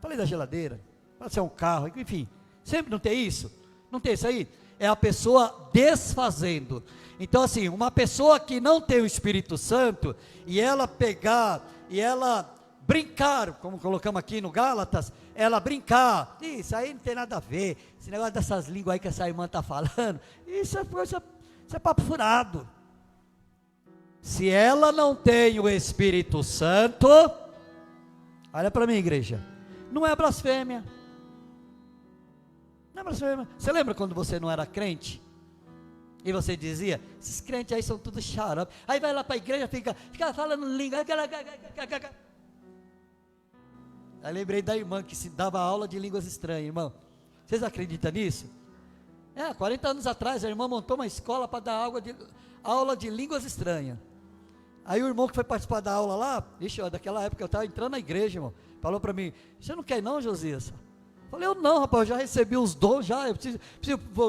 Falei da geladeira, pode ser um carro, enfim, sempre não tem isso? Não tem isso aí? É a pessoa desfazendo. Então assim, uma pessoa que não tem o Espírito Santo, e ela pegar, e ela brincar, como colocamos aqui no Gálatas, ela brincar, isso aí não tem nada a ver, esse negócio dessas línguas aí que essa irmã está falando, isso é papo furado. Se ela não tem o Espírito Santo, olha para mim, igreja, não é blasfêmia. Não é blasfêmia. Você lembra quando você não era crente? E você dizia, esses crentes aí são tudo xarope. Aí vai lá para a igreja, fica falando língua. Aí lembrei da irmã que se dava aula de línguas estranhas, irmão. Vocês acreditam nisso? 40 anos atrás a irmã montou uma escola para dar aula de línguas estranhas. Aí o irmão que foi participar da aula lá, daquela época eu estava entrando na igreja, irmão, falou para mim, você não quer não, Josias? Falei, eu não, rapaz, eu já recebi os dons, eu preciso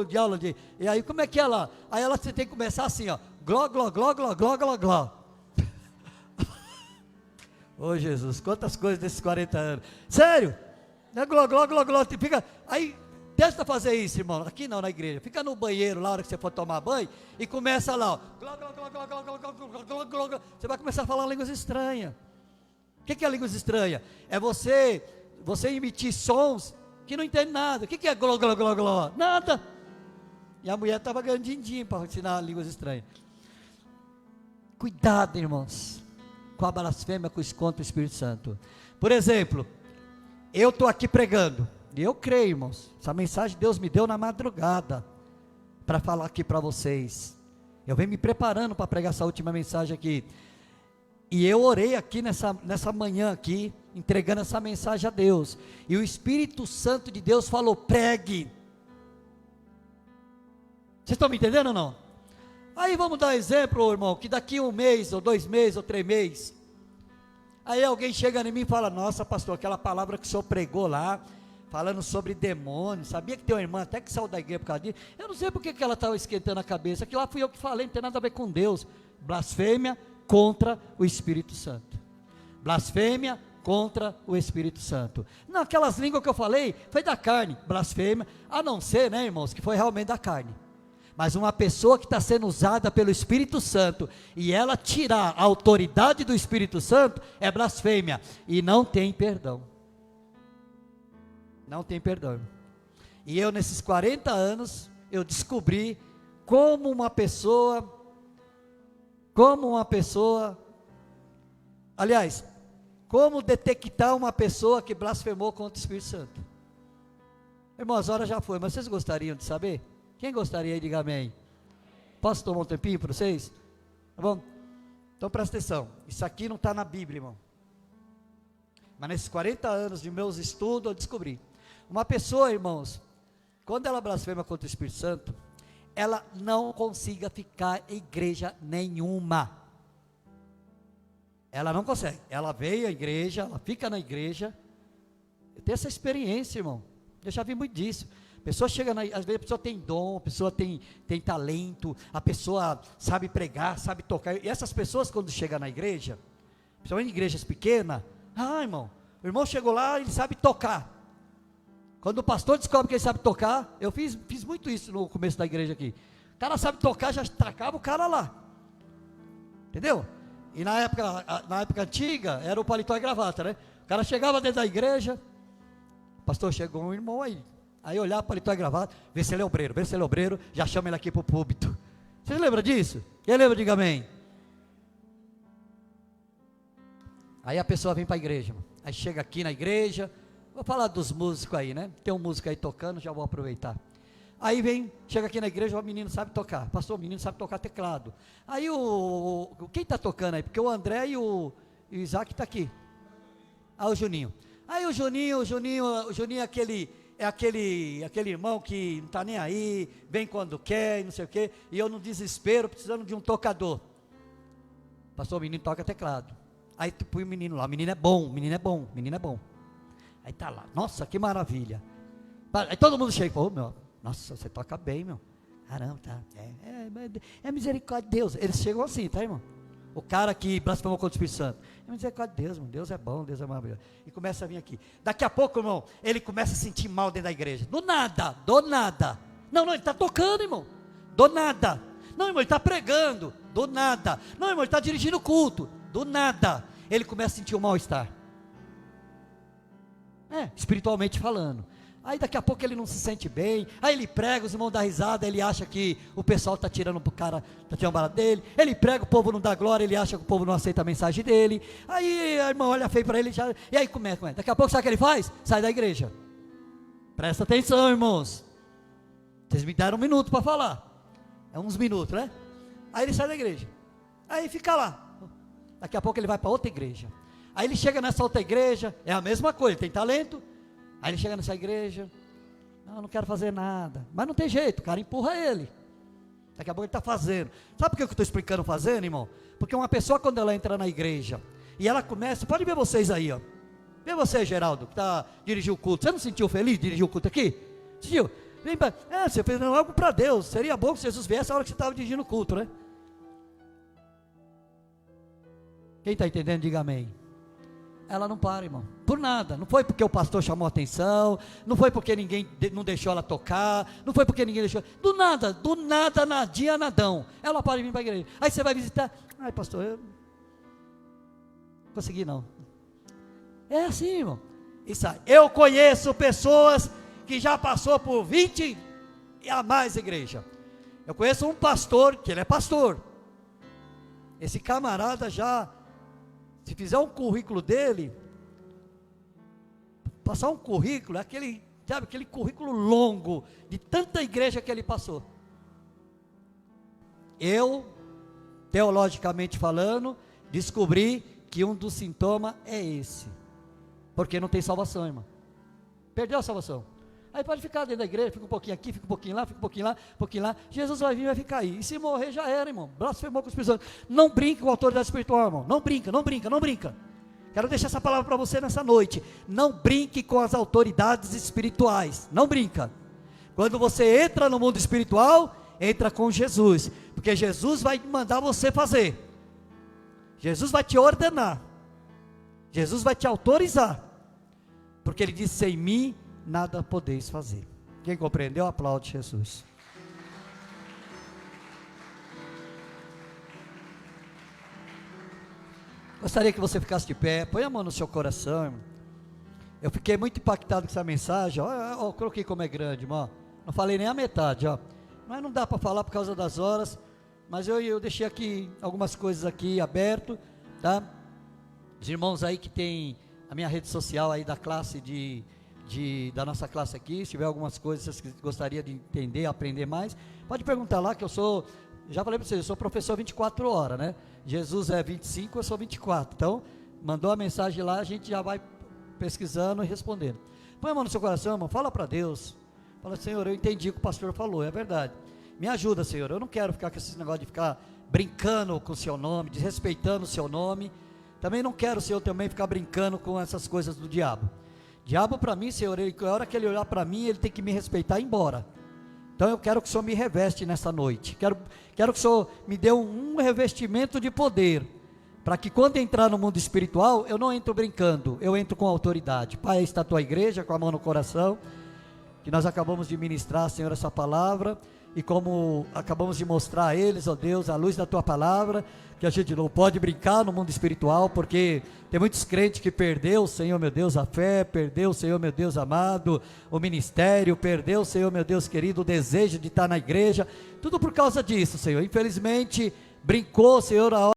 de aula de... E aí, como é que é lá? Aí você tem que começar assim, gló, gló, gló, gló, gló, gló, gló. Ô Jesus, quantas coisas desses 40 anos. Sério? Gló, gló, gló, gló, aí, testa fazer isso, irmão, aqui não, na igreja. Fica no banheiro, lá, na hora que você for tomar banho, e começa lá, gló, gló, gló, gló, gló, gló, gló, gló, gló, gló. Você vai começar a falar línguas estranhas. O que é línguas estranhas? É você emitir sons que não entende nada. O que é gló, gló, gló, gló? Nada. E a mulher estava ganhando din-din para ensinar línguas estranhas. Cuidado, irmãos, com a blasfêmia contra o Espírito Santo. Por exemplo, eu estou aqui pregando, e eu creio, irmãos, essa mensagem Deus me deu na madrugada, para falar aqui para vocês. Eu venho me preparando para pregar essa última mensagem aqui. E eu orei aqui nessa manhã aqui, entregando essa mensagem a Deus, e o Espírito Santo de Deus falou, pregue. Vocês estão me entendendo ou não? Aí vamos dar um exemplo, irmão, que daqui 1 mês, ou 2 meses, ou 3 meses, aí alguém chega em mim e fala, nossa pastor, aquela palavra que o senhor pregou lá, falando sobre demônios, sabia que tem uma irmã até que saiu da igreja por causa disso? Eu não sei porque que ela estava esquentando a cabeça, que lá fui eu que falei, não tem nada a ver com Deus. Blasfêmia contra o Espírito Santo. Blasfêmia contra o Espírito Santo. Naquelas línguas que eu falei, foi da carne, blasfêmia, a não ser, né, irmãos, que foi realmente da carne. Mas uma pessoa que está sendo usada pelo Espírito Santo, e ela tirar a autoridade do Espírito Santo, é blasfêmia, e não tem perdão. Não tem perdão. E eu, nesses 40 anos, eu descobri como uma pessoa, aliás, como detectar uma pessoa que blasfemou contra o Espírito Santo. Irmãos, a hora já foi, mas vocês gostariam de saber? Quem gostaria aí, diga amém. Posso tomar um tempinho para vocês? Tá bom? Então presta atenção, isso aqui não está na Bíblia, irmão. Mas nesses 40 anos de meus estudos, eu descobri. Uma pessoa, irmãos, quando ela blasfema contra o Espírito Santo, ela não consiga ficar em igreja nenhuma. Ela não consegue. Ela veio à igreja, ela fica na igreja. Eu tenho essa experiência, irmão. Eu já vi muito disso. A pessoa chega, às vezes a pessoa tem dom, a pessoa tem talento, a pessoa sabe pregar, sabe tocar. E essas pessoas, quando chegam na igreja, principalmente em igrejas pequenas, irmão, o irmão chegou lá, ele sabe tocar. Quando o pastor descobre que ele sabe tocar, eu fiz muito isso no começo da igreja aqui. O cara sabe tocar, já tacava o cara lá. Entendeu? E na época antiga, era o paletó e gravata, né? O cara chegava dentro da igreja, pastor, chegou um irmão aí. Aí olhar para paletó e gravata, vê se ele é obreiro, já chama ele aqui para o púlpito. Vocês lembram disso? Quem lembra, diga amém. Aí a pessoa vem para a igreja, aí chega aqui na igreja, vou falar dos músicos aí, né? Tem um músico aí tocando, já vou aproveitar. Aí chega aqui na igreja, o menino sabe tocar. Pastor, o menino sabe tocar teclado. Aí quem está tocando aí? Porque o André e o Isaac está aqui. O Juninho. Aí o Juninho é aquele irmão que não está nem aí, vem quando quer, não sei o quê, e eu no desespero, precisando de um tocador. Pastor, o menino toca teclado. Aí tu põe o menino lá, o menino é bom. Aí tá lá, nossa, que maravilha. Aí todo mundo chega e fala, meu, nossa, você toca bem, meu. Caramba, tá, é misericórdia de Deus. Eles chegam assim, tá, irmão? O cara que blasfemou contra o Espírito Santo, é misericórdia de Deus, irmão. Deus é bom, Deus é maravilhoso. E começa a vir aqui. Daqui a pouco, irmão, ele começa a sentir mal dentro da igreja. Do nada. Não, ele está tocando, irmão. Do nada. Não, irmão, ele está pregando. Do nada. Não, irmão, ele está dirigindo o culto. Do nada. Ele começa a sentir um mal-estar. Espiritualmente falando. Aí daqui a pouco ele não se sente bem, aí ele prega, os irmãos dão risada, ele acha que o pessoal está tirando pro cara, está tirando barato dele, ele prega, o povo não dá glória, ele acha que o povo não aceita a mensagem dele, aí a irmã olha feio para ele, e aí como é? Daqui a pouco sabe o que ele faz? Sai da igreja. Presta atenção, irmãos, vocês me deram um minuto para falar, é uns minutos, né? Aí ele sai da igreja, aí fica lá, daqui a pouco ele vai para outra igreja, aí ele chega nessa outra igreja, é a mesma coisa, ele tem talento. Aí ele chega nessa igreja, não quero fazer nada, mas não tem jeito, o cara empurra ele, daqui a pouco ele está fazendo. Sabe por que eu estou explicando fazendo, irmão? Porque uma pessoa, quando ela entra na igreja, e ela começa, pode ver vocês aí, ó, vê você, Geraldo, que dirigiu o culto, você não sentiu feliz de dirigir o culto aqui? Sentiu? Você fez algo para Deus, seria bom que Jesus viesse a hora que você estava dirigindo o culto, né? Quem está entendendo, diga amém. Ela não para, irmão, por nada. Não foi porque o pastor chamou a atenção, não foi porque ninguém não deixou ela tocar, não foi porque ninguém deixou, do nada, nadinha, nadão, ela para de vir para a igreja. Aí você vai visitar, pastor, eu não consegui não. É assim, irmão. Isso aí. Eu conheço pessoas que já passou por 20 e a mais igreja. Eu conheço um pastor, que ele é pastor, esse camarada já, se fizer um currículo dele, passar um currículo, aquele currículo longo, de tanta igreja que ele passou. Eu, teologicamente falando, descobri que um dos sintomas é esse, porque não tem salvação, irmão, perdeu a salvação. Aí pode ficar dentro da igreja, fica um pouquinho aqui, fica um pouquinho lá, fica um pouquinho lá, Jesus vai vir e vai ficar aí, e se morrer já era, irmão, blasfemou com os Espírito Santo. Não brinque com a autoridade espiritual, irmão, não brinca, quero deixar essa palavra para você nessa noite, não brinque com as autoridades espirituais, não brinca. Quando você entra no mundo espiritual, entra com Jesus, porque Jesus vai mandar você fazer, Jesus vai te ordenar, Jesus vai te autorizar, porque ele disse: sem mim nada podeis fazer. Quem compreendeu, aplaude Jesus. Gostaria que você ficasse de pé, põe a mão no seu coração, irmão. Eu fiquei muito impactado com essa mensagem, ó, coloquei como é grande, irmão. Não falei nem a metade, ó. Mas não dá para falar por causa das horas, mas eu deixei aqui algumas coisas aqui aberto, tá? Os irmãos aí que tem a minha rede social aí da classe da nossa classe aqui, se tiver algumas coisas que gostaria de entender, aprender mais, pode perguntar lá, que eu sou, já falei para vocês, eu sou professor 24 horas, né? Jesus é 25, eu sou 24, então, mandou a mensagem lá, a gente já vai pesquisando e respondendo. Põe a mão no seu coração, irmão, fala para Deus, fala: Senhor, eu entendi o que o pastor falou, é verdade, me ajuda, Senhor, eu não quero ficar com esse negócio de ficar brincando com o seu nome, desrespeitando o seu nome, também não quero, Senhor, também ficar brincando com essas coisas do diabo. Diabo para mim, Senhor, a hora que ele olhar para mim, ele tem que me respeitar e ir embora. Então eu quero que o Senhor me reveste nessa noite, quero que o Senhor me dê um revestimento de poder, para que quando entrar no mundo espiritual, eu não entro brincando, eu entro com autoridade. Pai, aí está a tua igreja, com a mão no coração, que nós acabamos de ministrar, Senhor, essa palavra, e como acabamos de mostrar a eles, ó Deus, à luz da tua palavra, que a gente não pode brincar no mundo espiritual, porque tem muitos crentes que perdeu, Senhor meu Deus, a fé, perdeu, Senhor meu Deus amado, o ministério, perdeu, Senhor meu Deus querido, o desejo de estar na igreja, tudo por causa disso, Senhor. Infelizmente, brincou, Senhor, a hora